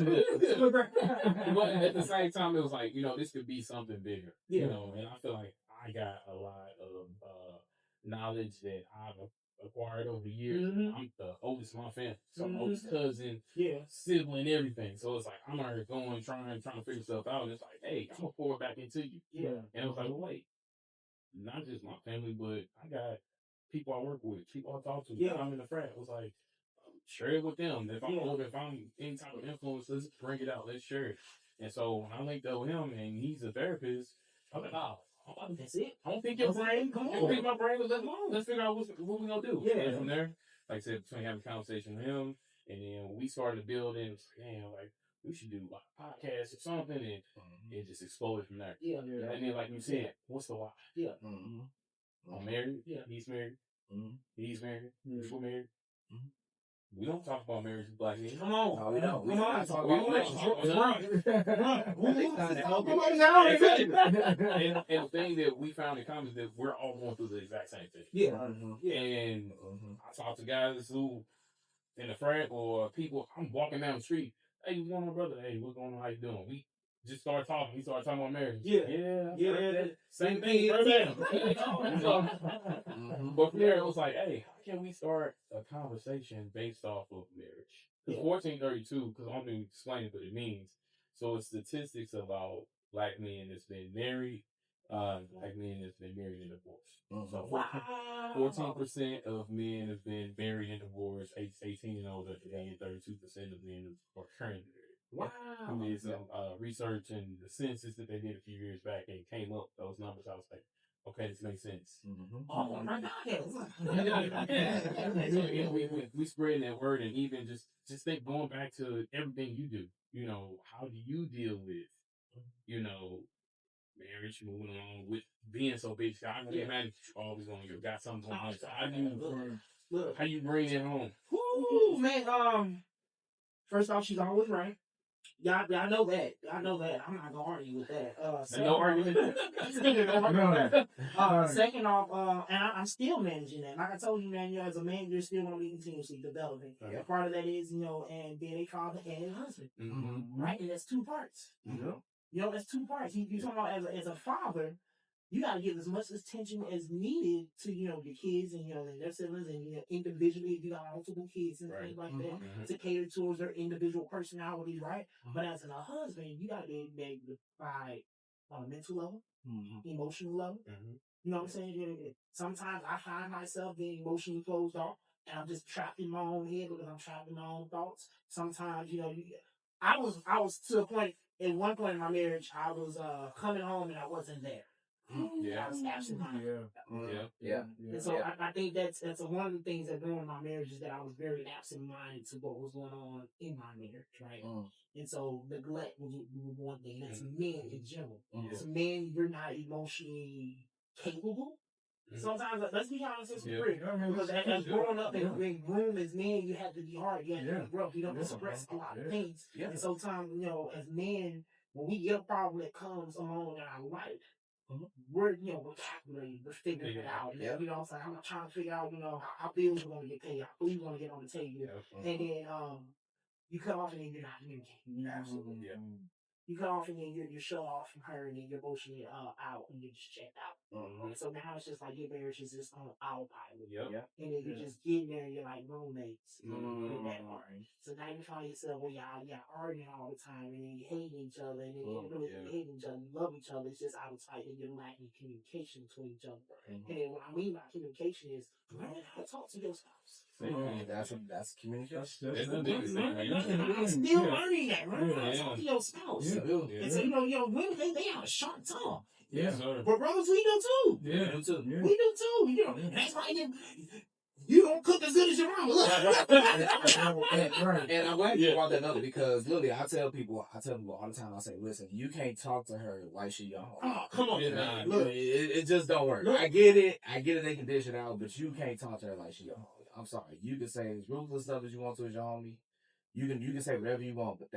But at the same time, it was like, this could be something bigger. And I feel like I got a lot of knowledge that I've acquired over the years. I'm the oldest of my family. So I'm oldest cousin, sibling, everything. So it's like, I'm out here going, trying to figure stuff out. And it's like, hey, I'm going to pour it back into you. And it was like, well, wait, not just my family, but I got people I work with, people I talk to. I'm in the frat. It was like, share it with them. If I'm any type of influence, let's bring it out. Let's share it. And so when I linked up with him, and he's a therapist, I was like, that's it. I don't think your brain. I don't think my brain was left alone. Let's figure out what we're gonna do. And from there, like I said, between having a conversation with him, and then we started building. Like we should do a podcast or something, and it just exploded from there. And then, like you said, what's the why? I'm married. He's married. He's married. We're married. We don't talk about marriage with Black men. Come on. No, we don't. Come on. Talk about And the thing that we found in common is that we're all going through the exact same thing. And I talk to guys who in the frat or people, I'm walking down the street. Hey, what's going on, brother? Hey, what's going on? How you doing? We just started talking. We started talking about marriage. Same thing. But from there, it was like, hey, how can we start a conversation based off of marriage? Because 1432, because I'm going to explain what it means. So it's statistics about Black men that's been married, Black men that's been married and divorced. So 14% of men have been married and divorced, age 18 and older, and 32% of men are currently married. Wow. I did some research and the census that they did a few years back and came up those numbers. I was like, okay, this makes sense. Oh my God. We spread that word, and even just think going back to everything you do. How do you deal with, marriage, moving along with being so big? I can imagine you always got something going on. So how you bring it home? Woo, man. First off, she's always right. Yeah, I know that. I know that. I'm not gonna argue with that. No argument. Second off, and I'm still managing that. Like I told you, man, as a man, you're still gonna be continuously developing. Yeah. Part of that is, and being a father and a husband, right? And that's two parts. That's two parts. You talking about as a father, you got to give as much attention as needed to, your kids and, and their siblings and, individually, if you got multiple kids and things like that, to cater towards their individual personalities, right? But as a husband, you got to be able to provide on a mental level, emotional level. You know what I'm saying? Sometimes I find myself being emotionally closed off and I'm just trapped in my own head because I'm trapped in my own thoughts. Sometimes, I was to a point, at one point in my marriage, I was coming home and I wasn't there. Yeah. I was absent minded. Yeah. And so I think that's one of the things that ruined my marriage is that I was very absent minded to what was going on in my marriage, right? And so neglect was one thing. That's men in general. So men, you're not emotionally capable. Sometimes, let's be honest, it's free. Because as growing up and being groomed as men, you have to be hard. You have to be rough. You don't express a lot of things. And sometimes, as men, when we get a problem that comes along in our life, we're calculating, we're figuring it out. It's like I'm trying to figure out, how bills are going to get paid, how food is going to get on the table, and then you cut off and then you're not communicating. Absolutely, You cut off and then you're shut off from her and then you're emotionally out and you're just checked out. So now it's just like your marriage is just on autopilot. And then you're just getting there and you're like roommates in that part. So now you find yourself where y'all arguing all the time and then you hate each other and then you really hate each other, you love each other. It's just autopilot and you're lacking communication between each other. And then what I mean by communication is learn how to talk to your spouse. That's communication. That's the biggest thing. Still learning that, right? Talk to your spouse. And so, women, they have a sharp tongue. But brothers, we do too. We do too. That's why you don't cook as good as your mama. And I'm glad you brought that up because literally I tell people all the time, I say, listen, you can't talk to her like she young. Oh, come on, man. Look, it just don't work. I get it, they can dish it out, but you can't talk to her like she young. I'm sorry. You can say as ruthless stuff as you want to as your homie. You can say whatever you want, but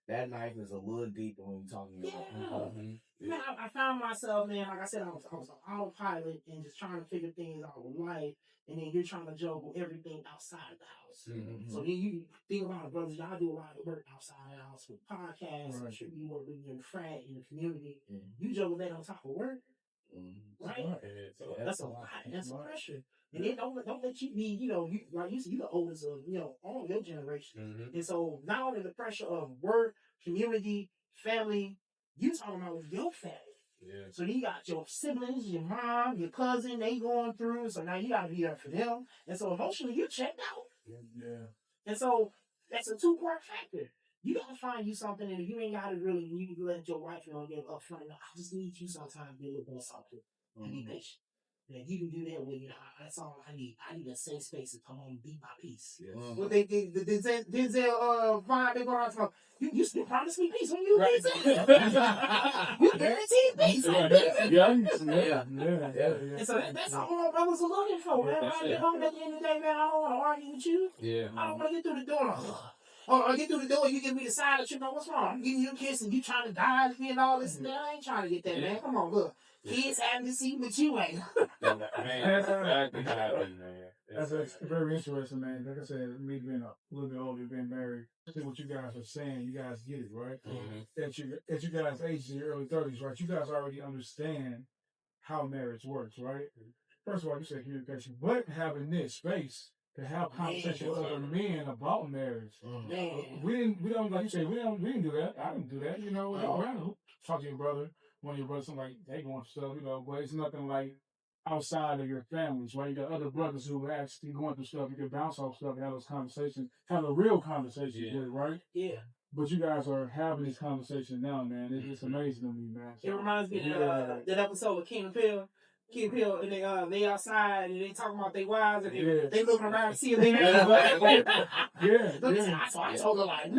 that knife is a little deeper when you're talking about Man, I found myself, man, like I said, I was on autopilot and just trying to figure things out with life, and then you're trying to juggle everything outside the house. So then you think about it, brothers, y'all do a lot of work outside the house with podcasts, I'm sure you work with your frat in the community. You juggle that on top of work, right? So that's a lot. That's a pressure. And then don't let you be, you like you said, you the oldest of, all your generation. And so not only the pressure of work, community, family, you talking about with your family. So you got your siblings, your mom, your cousin, they going through. So now you got to be there for them. And so emotionally, you checked out. And so that's a two-part factor. You got to find you something, and if you ain't got it really, you let your wife know and get upfront. I just need you sometimes to be a little more soft and be patient. And you can do that with, that's all I need. I need a safe space to come home and beat my peace. Well, Denzel vibe, they go around talking, you still promise me peace when you leave. You guaranteed peace. And so that's all my brothers are looking for, man. At the end of the day, man, I don't want to argue with you. I don't want to get through the door. Or I get through the door and you give me the side that what's wrong? I'm giving you a kiss and you trying to dodge me and all this. Man, I ain't trying to get that, man. Come on, look. Kids having to see what you ain't. That's very interesting, man. Like I said, me being a little bit older, being married, see what you guys are saying, you guys get it, right? At you guys' age in your early 30s, right? You guys already understand how marriage works, right? First of all, you said communication, but having this space to have conversation with other men about marriage. We didn't like you say, we didn't do that. I didn't do that, talk to your brother, one of your brothers, something like they going through stuff, but it's nothing like outside of your families, right? You got other brothers who are actually going through stuff, you can bounce off stuff and have those conversations, have a real conversation with it, right? But you guys are having this conversation now, man. It's amazing to me, man. So, it reminds me of that episode with King Pill, and they outside and they talking about their wives and they looking around and see them. So I told her like,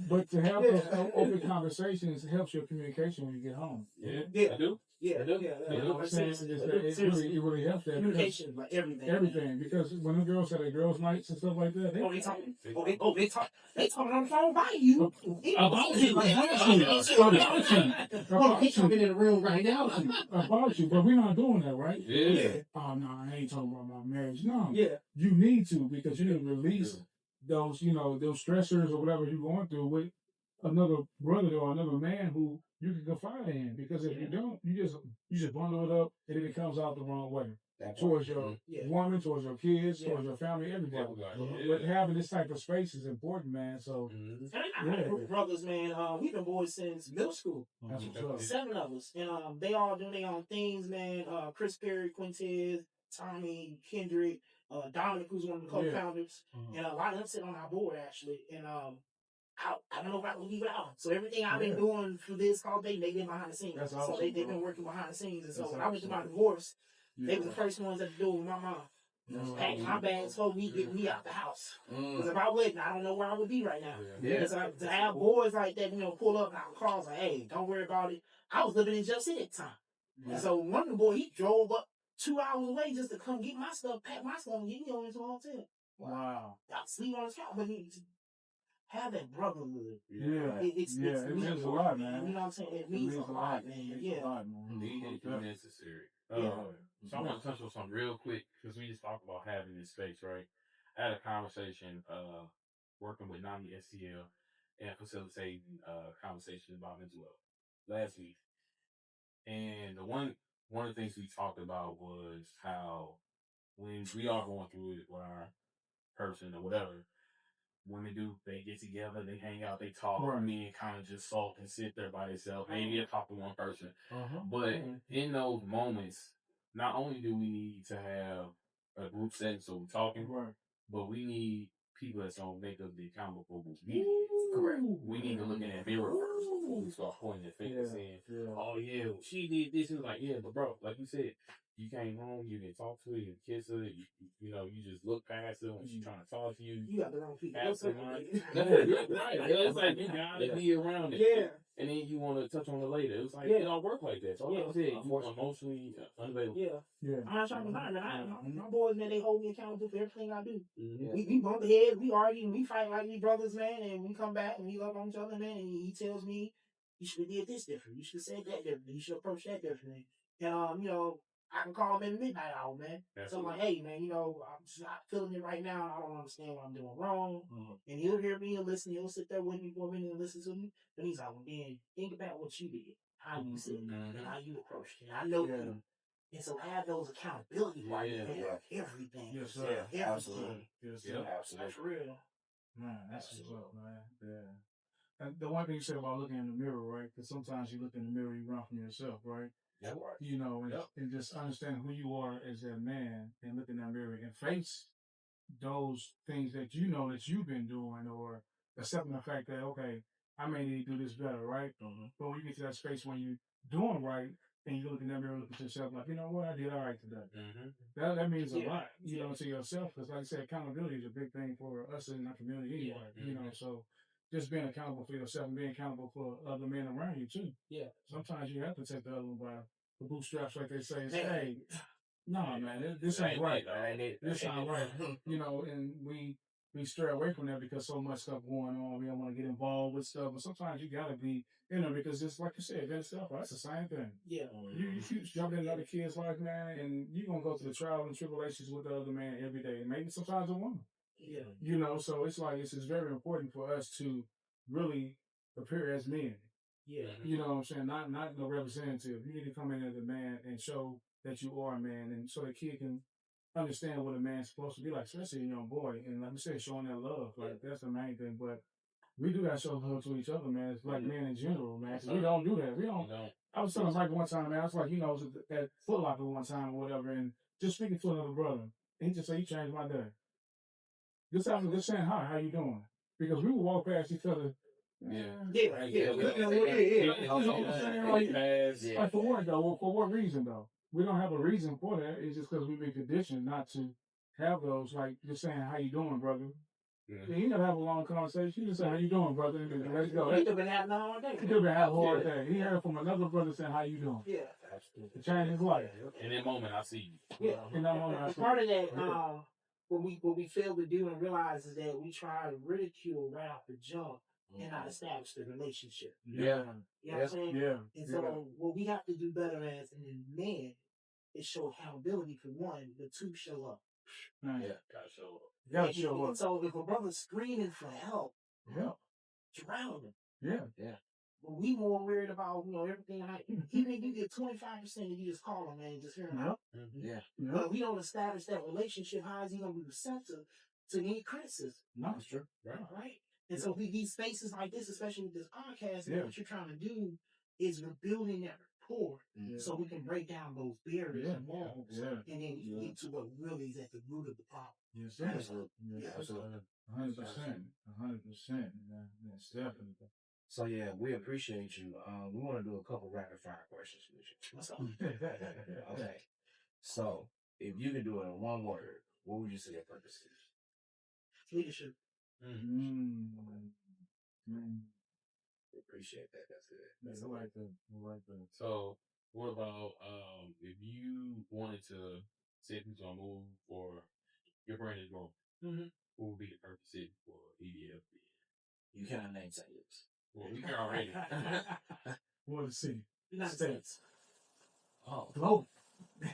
But to have those open conversations helps your communication when you get home. I do. Yeah, They do. yeah. You know what I'm saying? It's just that it Seriously. really helps that. Because Communication, like everything. everything. Because when the girls have their girls' nights and stuff like that, They talking. They talking on the phone by you. about you. They talking in the room right now. About you, but we're not doing that, right? Yeah. Oh no, I ain't talking about my marriage. No, Yeah. you need to, because you need to release those, those stressors or whatever you're going through with another brother or another man who you can confide in. Because if you don't, you just bundle it up and then it comes out the wrong way towards your woman, towards your kids, towards your family, everybody. But having this type of space is important, man. So And I got a group of brothers, man. We've been boys since middle school. that's what's up. 7 of us, and they all do their own things, man. Chris Perry, Quintez, Tommy, Kendrick, Dominic, who's one of the co-founders, and a lot of them sit on our board actually. And I don't know if I can leave it out. So everything I've been doing for this all day, they've been behind the scenes. That's awesome, so they've been working behind the scenes. And so when I went through my divorce, they were the first ones that do it with my mom. Packing my bags, told me, get me out the house. Because if I wasn't, I don't know where I would be right now. Because to have boys like that, pull up and I would call and say, hey, don't worry about it. I was living in Just City at the time. And so one of the boys, he drove up 2 hours away just to come get my stuff, pack my stuff, and get me over into a hotel. Wow. I sleep on his couch, but have that brotherhood. It means a lot, man. You know what I'm saying? It means a lot, man. Needed and necessary. So I want to touch on something real quick because we just talked about having this space, right? I had a conversation working with NAMI STL and facilitating conversations about mental health last week. And one of the things we talked about was how when we are going through it with our person or whatever, women they get together, they hang out, they talk. Men kind of just sulk and sit there by themselves. Maybe they talk to one person. But in those moments, not only do we need to have a group setting so we're talking, but we need people that's going to make us be accountable for what we did. Correct. We need to look in that mirror first before we start pointing at fingers saying, oh yeah, she did this. It's like, yeah, but bro, like you said, you came home, you didn't talk to her, you didn't kiss her, you just look past her when she's trying to talk to you. You got the wrong people. Right. It's like you gotta be around it. Yeah. And then you want to touch on it later. It's like, it don't work like that. So like I said, you emotionally unavailable. I'm not trying to lie, man. My boys, man, they hold me accountable for everything I do. We bump heads, we argue, and we fight like we brothers, man, and we come back and we love on each other, man, and he tells me, you should have did this different. You should have said that differently. You should approach that differently. And, I can call him in the midnight hour, man. So I'm like, hey, man, I'm just not feeling it right now. I don't understand what I'm doing wrong. And he'll hear me and listen. He'll sit there with me for a minute and listen to me. And he's like, well, man, think about what you did, how you said it, and how you approached it. I know you. And so have those accountability right there. Everything. Yes, sir. Everything. Yes, sir. Absolutely. That's real. Man, that's what's up, man. Yeah. And the one thing you said about looking in the mirror, right? Because sometimes you look in the mirror, you run from yourself, right? Yep. And just understand who you are as a man and look in that mirror and face those things that you know that you've been doing, or accepting the fact that, okay, I may need to do this better, right? But when you get to that space when you're doing right and you look in that mirror, look at yourself like, you know what, I did all right today. That means a lot, to yourself. Because like I said, accountability is a big thing for us in our community anyway, so just being accountable for yourself and being accountable for other men around you too. Sometimes you have to take the other one by the bootstraps, like they say, and say, hey, no, man, this ain't right. This ain't right. And we stray away from that because so much stuff going on. We don't want to get involved with stuff. But sometimes you got to be, because it's like you said, that stuff, that's the same thing. You jump in another kid's life, man, and you're going to go through the trials and tribulations with the other man every day. And maybe sometimes a woman. So it's like, it's very important for us to really appear as men. You know what I'm saying? Not no representative. You need to come in as a man and show that you are a man, and so the kid can understand what a man's supposed to be like, especially a young boy. And like I said, showing that love, like that's the main thing. But we do got to show love to each other, man. It's like men in general, man. We don't do that. We don't. I was telling Mike one time, man. I was like, I was at Foot Locker one time or whatever, and just speaking to another brother, and he just said, "You changed my day." Just saying hi, how you doing? Because we would walk past each other. Like for what though? For what reason though? We don't have a reason for that. It's just because we've been conditioned not to have those. Like just saying, "How you doing, brother?" Yeah, you gotta have a long conversation. You just say, "How you doing, brother?" And let it go. He could have been having all day. He could have been having a hard day. He heard from another brother saying, "How you doing?" Yeah. To change his life. In that moment, I see you. Yeah. In that moment, I And see part of that, what we fail to do and realize is that we try to ridicule right off the jump and not establish the relationship. Yeah. You know what I'm saying? Yeah. And so what we have to do better as men is show accountability for one, but two, show up. Man. Yeah, gotta show up. You gotta show up. So if a brother's screaming for help, Yeah. drown him. Yeah. But we more worried about, everything. Even if you get 25%, you just call him, man, just hear him out. Yeah. But we don't establish that relationship. How is he going to be receptive to any criticism? No, that's true. Right? And so these spaces like this, especially with this podcast, what you're trying to do is we're building that rapport so we can break down those barriers and walls. And then we can get to what really is at the root of the problem. Yes, sir. Absolutely. 100%. 100%. That's definitely. So yeah, we appreciate you. We want to do a couple rapid fire questions with you. What's up? Okay. So if you could do it in one word, what would you say your purpose is? Leadership. We appreciate that. That's good. That's right there. So, what about if you wanted to say who's gonna move or your brand is growing? What would be the purpose city for EDF? You cannot name cities. Well, we can already. What a city. United States. States. Oh, Globe.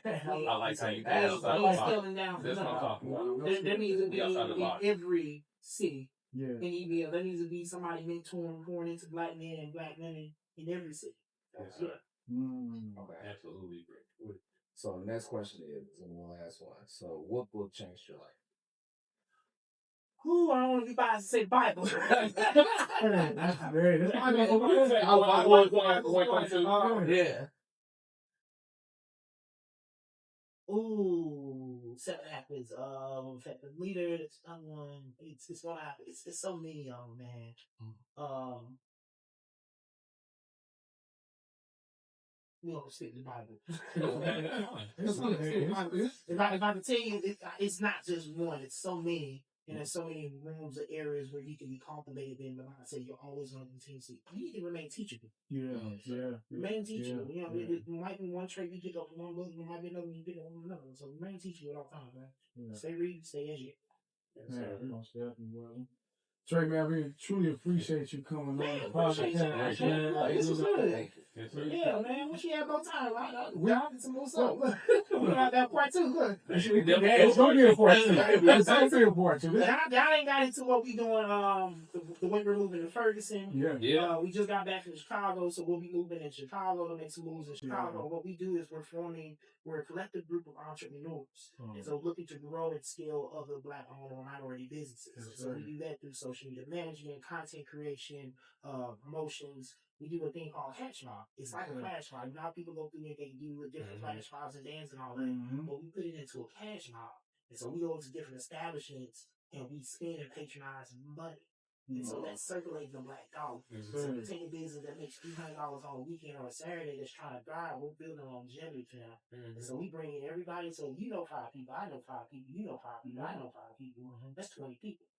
I like how you Hey, outside the box. scaling down. That's what I'm talking about. There needs to be Outside the box. in every city. Yeah. In EBL, there needs to be somebody mentoring, pouring into black men and black women in every city. Yes, sir. okay. Absolutely great. So the next question is, and the last one. So what book changed your life? Who I don't want to be biased to say Bible. That's very. Yeah. Ooh, Seven Happens. Effective Leader. It's that one. It's gonna happen. It's so many of them, man. We don't stick to the Bible. If I can tell you, it's not just one. It's so many. And there's so many rooms or areas where you can be cultivated in, but like I say, you're always going to continue to. You need to remain teachable. Remain teachable. It might be one trait you pick up from one book, it might be another you pick up from another. So remain teachable at all times, man. Stay reading, stay educated. Most definitely, well. Trey, man, we truly appreciate you coming on the Appreciate podcast. you. This was good. Yes, sir. Yeah, man. Wish you had more time. We all did some more stuff. We got that part two. Look. It's going to be a part two. It's going to be a part two. Y'all ain't got into what we doing, the way we're moving to Ferguson. Yeah. We just got back from Chicago, so we'll be moving in Chicago to make some moves in Chicago. What we do is we're a collective group of entrepreneurs. And so looking to grow and scale other black-owned or minority businesses. So we do that through social media management, content creation, promotions. We do a thing called Catch Mob. It's like a flash mob. Now people go through it, they do different flash mobs and dance and all that. But we put it into a cash mob. And so we go to different establishments and we spend and patronize money. And so that's circulating the black dollar. So we take a business that makes $300 on a weekend or a Saturday that's trying to drive, we're building longevity for them. And so we bring in everybody. So you know 5 people, I know 5 people, you know 5 people, I know 5 people. That's 20 people.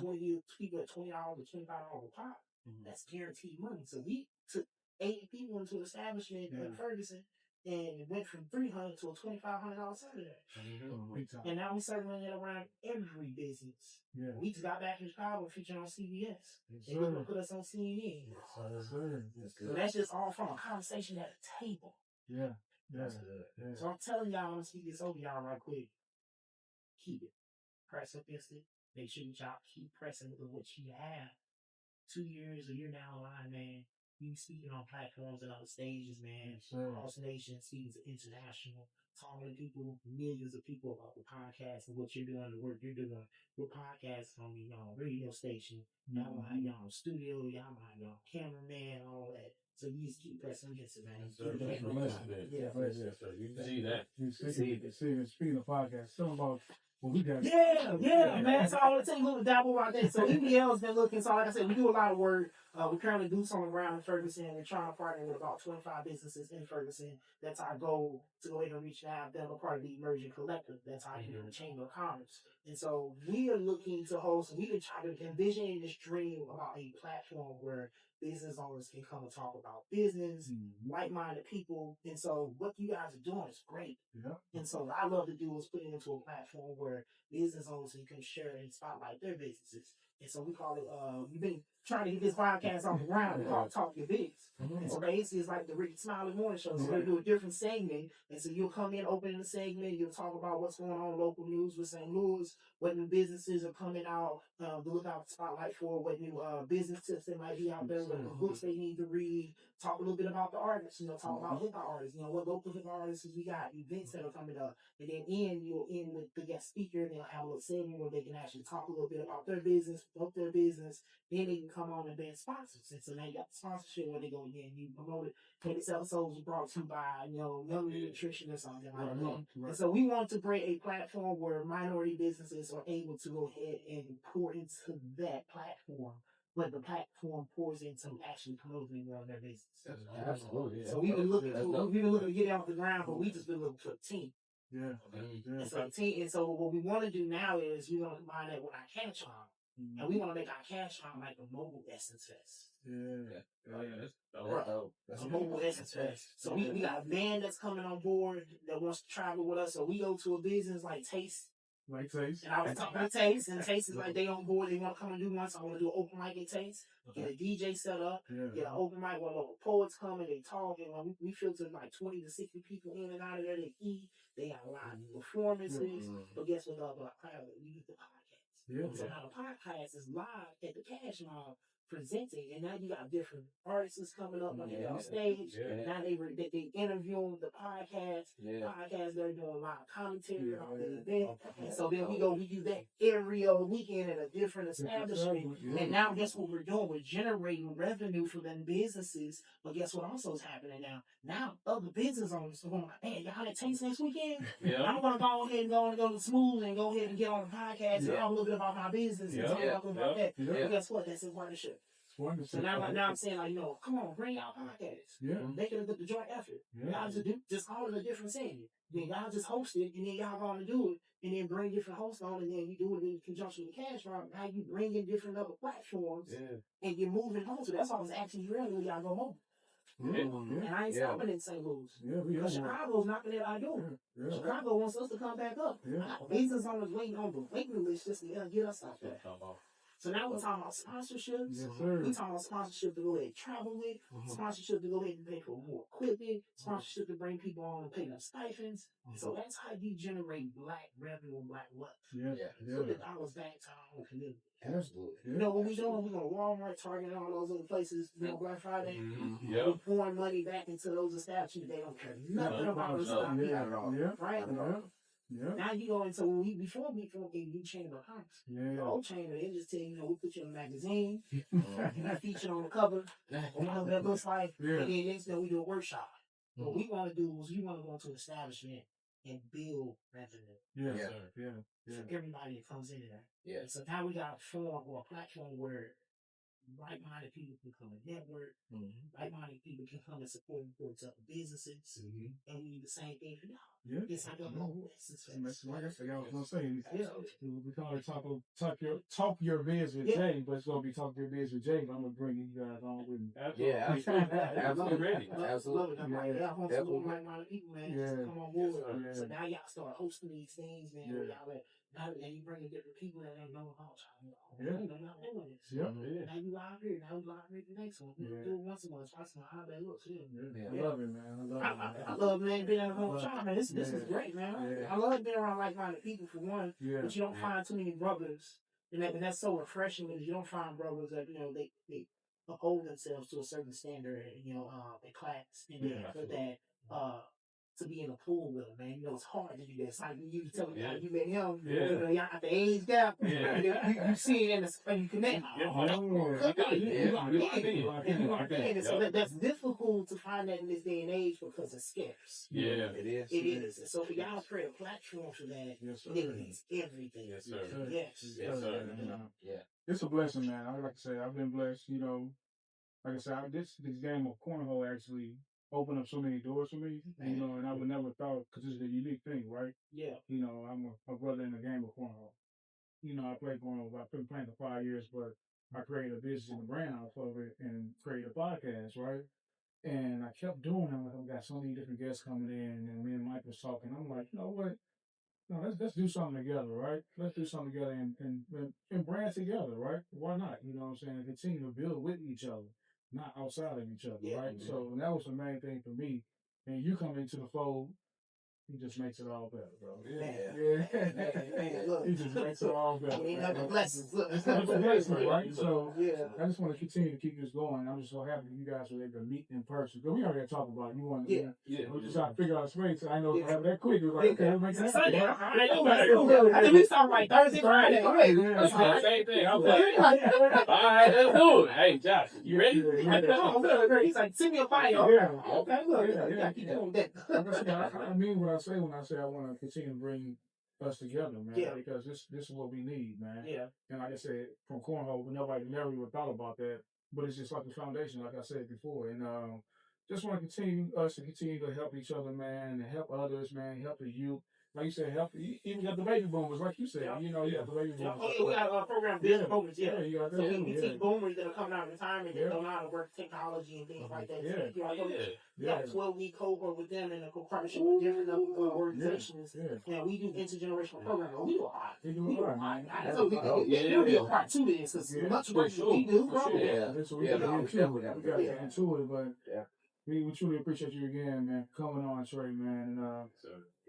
20 people at $20 or $25 a pop. That's guaranteed money. So we took 80 people into an establishment in Ferguson and it went from $300 to a $2,500 Saturday. And now we're circling it around every business. We just got back from Chicago featuring on CWS. They're going to put us on CNN. So that's just all from a conversation at a table. So I'm telling y'all, I'm going to speak this over y'all right quick. Keep it. Press up against it. Make sure y'all keep pressing with what you have. 2 years, a year down the line, man. You speaking on platforms and other stages, man. Across the nation, speaking to international, talking to people, millions of people about the podcast and what you're doing, the work you're doing. Your podcast on your radio station. Y'all might have your own studio, y'all might have your own cameraman, all that. So you just keep pressing against it, man. You see that. Speaking of podcasts, tell them about Well, we got Yeah, man. So I want to take a little dabble about that. So EBL's been looking. So like I said, we do a lot of work. We currently do some around in Ferguson. We're trying to partner with about 25 businesses in Ferguson. That's our goal to go ahead and reach now. Them a part of the emerging collective. That's our Chamber of Commerce. And so we are looking to host. We can try to envision this dream about a platform where business owners can come and talk about business, like-minded people. And so what you guys are doing is great. Yeah. And so what I love to do is put it into a platform where business owners can share and spotlight their businesses. And so we call it, we've been trying to get this podcast off the ground. We call it Talk Your Biz. And so basically it's like the Ricky Smiley Morning Show. So we do a different segment. And so you'll come in, open the segment, you'll talk about what's going on in local news with St. Louis, what new businesses are coming out, look out the spotlight for, what new business tips that might be out there, what new books they need to read, talk a little bit about the artists, talk about hip-hop artists, what local hip-hop artists we got, events that are coming up. And then you'll end with the guest speaker, and they'll have a little segment where they can actually talk a little bit about their business, promote their business. Then they can come on and be sponsors. And so now you got the sponsorship where they go in and you promote it. And this episode was brought to you by, Young Nutrition or something like that. Right. And so we want to create a platform where minority businesses are able to go ahead and pour into that platform, but the platform pours into actually promoting their business. Absolutely. So we've been looking to get it off the ground, but we just been looking for a team. Yeah. And so what we want to do now is we want to combine that with our cash farm. And we want to make our cash farm like a mobile Essence Fest. A mobile Essence Fest. So we got a van that's coming on board that wants to travel with us. So we go to a business like Taste. Like Taste. And I was talking to Taste, and Taste is like they on board. They want to come and do one. So I want to do an open mic at Taste. Get a DJ set up. Get an open mic where local poets come and they talk. And we filter like 20 to 60 people in and out of there. They eat. They have live performances. But guess what? We get the podcast. So now the podcast is live at the Cash Mob presenting, and now you got different artists coming up on stage. Now they interviewing the podcast. They're doing live commentary on the event. And so then we do that every other weekend at a different establishment. And now guess what we're doing? We're generating revenue for them businesses. But guess what also is happening now? Now other business owners are going like, hey, y'all at Taste next weekend? I want to go ahead and go to Smooth and go ahead and get on the podcast and talk a little bit about my business and talk a little about that. But guess what? That's in partnership. So now I'm saying, come on, bring y'all podcasts. Make it a joint effort. Y'all just call it a different setting. Then y'all just host it, and then y'all going to do it, and then bring different hosts on, and then you do it in conjunction with Cash Farm. Now you bring in different other platforms, and you're moving on. So that's why I was asking you earlier when y'all go home. And I ain't stopping in St. Louis. Because Chicago's knocking at our door. Chicago wants us to come back up. Business owners waiting on the waiting list just to get us out there. So now we're talking about sponsorships. We're talking about sponsorship to go ahead and travel with, sponsorship to go ahead and pay for more equipment, sponsorship to bring people on and pay them stipends. So that's how you generate black revenue and black wealth. Put the dollars back to our own community. Absolutely. What we doing? We're going to Walmart, Target, and all those other places, Black Friday. We're pouring money back into those establishments. They don't care nothing about us. Right? Now you go into before we get new Chamber of Commerce. The old Chamber, they just tell you, we put you in a magazine, you featured on the cover, whatever that looks like, and then next thing we do a workshop. What we want to do is we want to go into an establishment and build revenue. For everybody that comes in there. So now we got a forum or a platform where like-minded people can come and network. Like-minded people can come and support businesses. And we do the same thing for y'all. It's like a whole like I said, I was gonna say, we call it talk your biz with Jay, but it's gonna be talk your biz with Jay. But I'm gonna bring you guys on with me. Absolutely ready. Absolutely. I want some more like-minded people, man. Just come on board. So now y'all start hosting these things, man. Where y'all now you bring in different people that don't know about y'all. Now you live here. Now we live here the next one. We do it once a month, twice a month. How that looks. I love it, man. I love being around y'all, man. This is great, man. I love being around like-minded people for one, but you don't find too many brothers, and that's so refreshing because you don't find brothers that they uphold themselves to a certain standard, in class, and that to be in a pool with him, man. You know, it's hard to do that. It's like you tell me how you met him. Yeah. You know, y'all got the age gap. Yeah. You see it and you connect. So that's difficult to find that in this day and age because it's scarce. Yeah. It is. It is. And so for y'all to create a platform for that, Yes, sir. it means everything. Yes, sir. Yes. Yes, sir. Yeah. It's a blessing, man. I like to say I've been blessed. You know, like I said, this game of cornhole actually opened up so many doors for me. You know, and I would never thought because it's a unique thing, right? Yeah. You know, I'm a brother in the game of cornhole. You know, I played cornhole. I've been playing for 5 years, but I created a business and a brand off of it and created a podcast, right? And I kept doing it. Like, I've got so many different guests coming in, and me and Mike was talking. I'm like, you know what? No, let's do something together, right? Let's do something together and brand together, right? Why not? You know what I'm saying? And continue to build with each other, not outside of each other, right? So that was the main thing for me. And you come into the fold, he just makes it all better, bro. Man, look. He just makes it all better. We ain't nothing blessings. Look. It's not a blessing, right? So Yeah. I just want to continue to keep this going. I'm just so happy you guys were able to meet in person. Because we already talked about it. You want Yeah. we just trying to figure out a space. I know have that quick. It was like, okay, let's make it Sunday. happen. I think we start like Thursday, Friday. That's the same thing. I'm like, all right, let's do it. Hey, Josh, you ready? He's like, send me a bio. Yeah. Okay, look. Yeah, keep doing that. I mean what I say when I say I want to continue to bring us together, man. Yeah. Because this is what we need, man. Yeah. And like I said, from cornhole, nobody never even thought about that. But it's just like the foundation, like I said before. And just want to continue to help each other, man, and help others, man, help the youth. Like you said, help even got the baby boomers, like you said. Yeah. You know, you got the baby boomers. Oh, yeah, we got a program, business boomers, yeah. You got that. So we Yeah. teach boomers that are coming out of retirement that Yeah. don't know how to work technology and things like that. Yeah. You know, Yeah. yeah, 12-week cohort with them in a partnership with different organizations. Yeah. And we do intergenerational programming. We do a lot. We do a lot, man. So we'll be a part two of this because much work that we do, bro. That's what we got to get into. We got to Yeah. get into it, but Yeah. we truly appreciate you again, man, coming on, Trey, man. And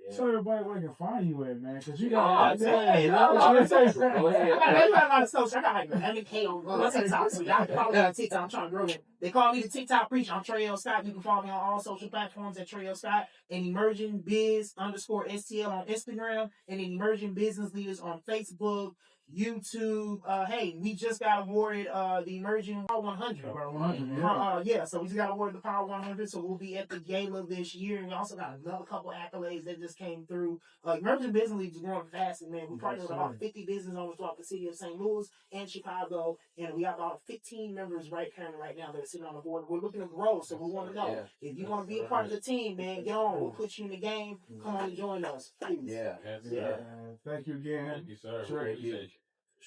Yeah. tell everybody where they can find you at, man, because you got Go ahead. I got a lot of stuff. I got like 11K on TikTok, so y'all can follow me on TikTok. I'm trying to grow it. They call me the TikTok preacher. I'm Trey L. Scott. You can follow me on all social platforms at Trey L. Scott and Emerging Biz _STL on Instagram and Emerging Business Leaders on Facebook, YouTube. Hey, we just got awarded the Emerging Power 100. Power 100, Yeah, so we just got awarded the Power 100. So we'll be at the gala this year, and we also got another couple accolades that just came through. Emerging Business Leaders is growing fast, and man, we partnered with about 50 business owners throughout the city of St. Louis and Chicago, and we got about 15 members right now that are sitting on the board. We're looking to grow, so we want to know if you want to be a part of the team, man. Get on. We'll put you in the game. Come on and join us. Yeah. Thank you again. Thank you, sir. Trey. Appreciate you.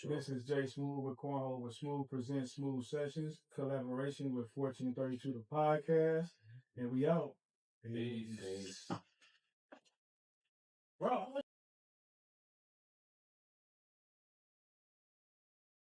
This is Jay Smooth with Cornhole with Smooth presents Smooth Sessions, collaboration with 1432 the podcast, and we out. Peace. Bro,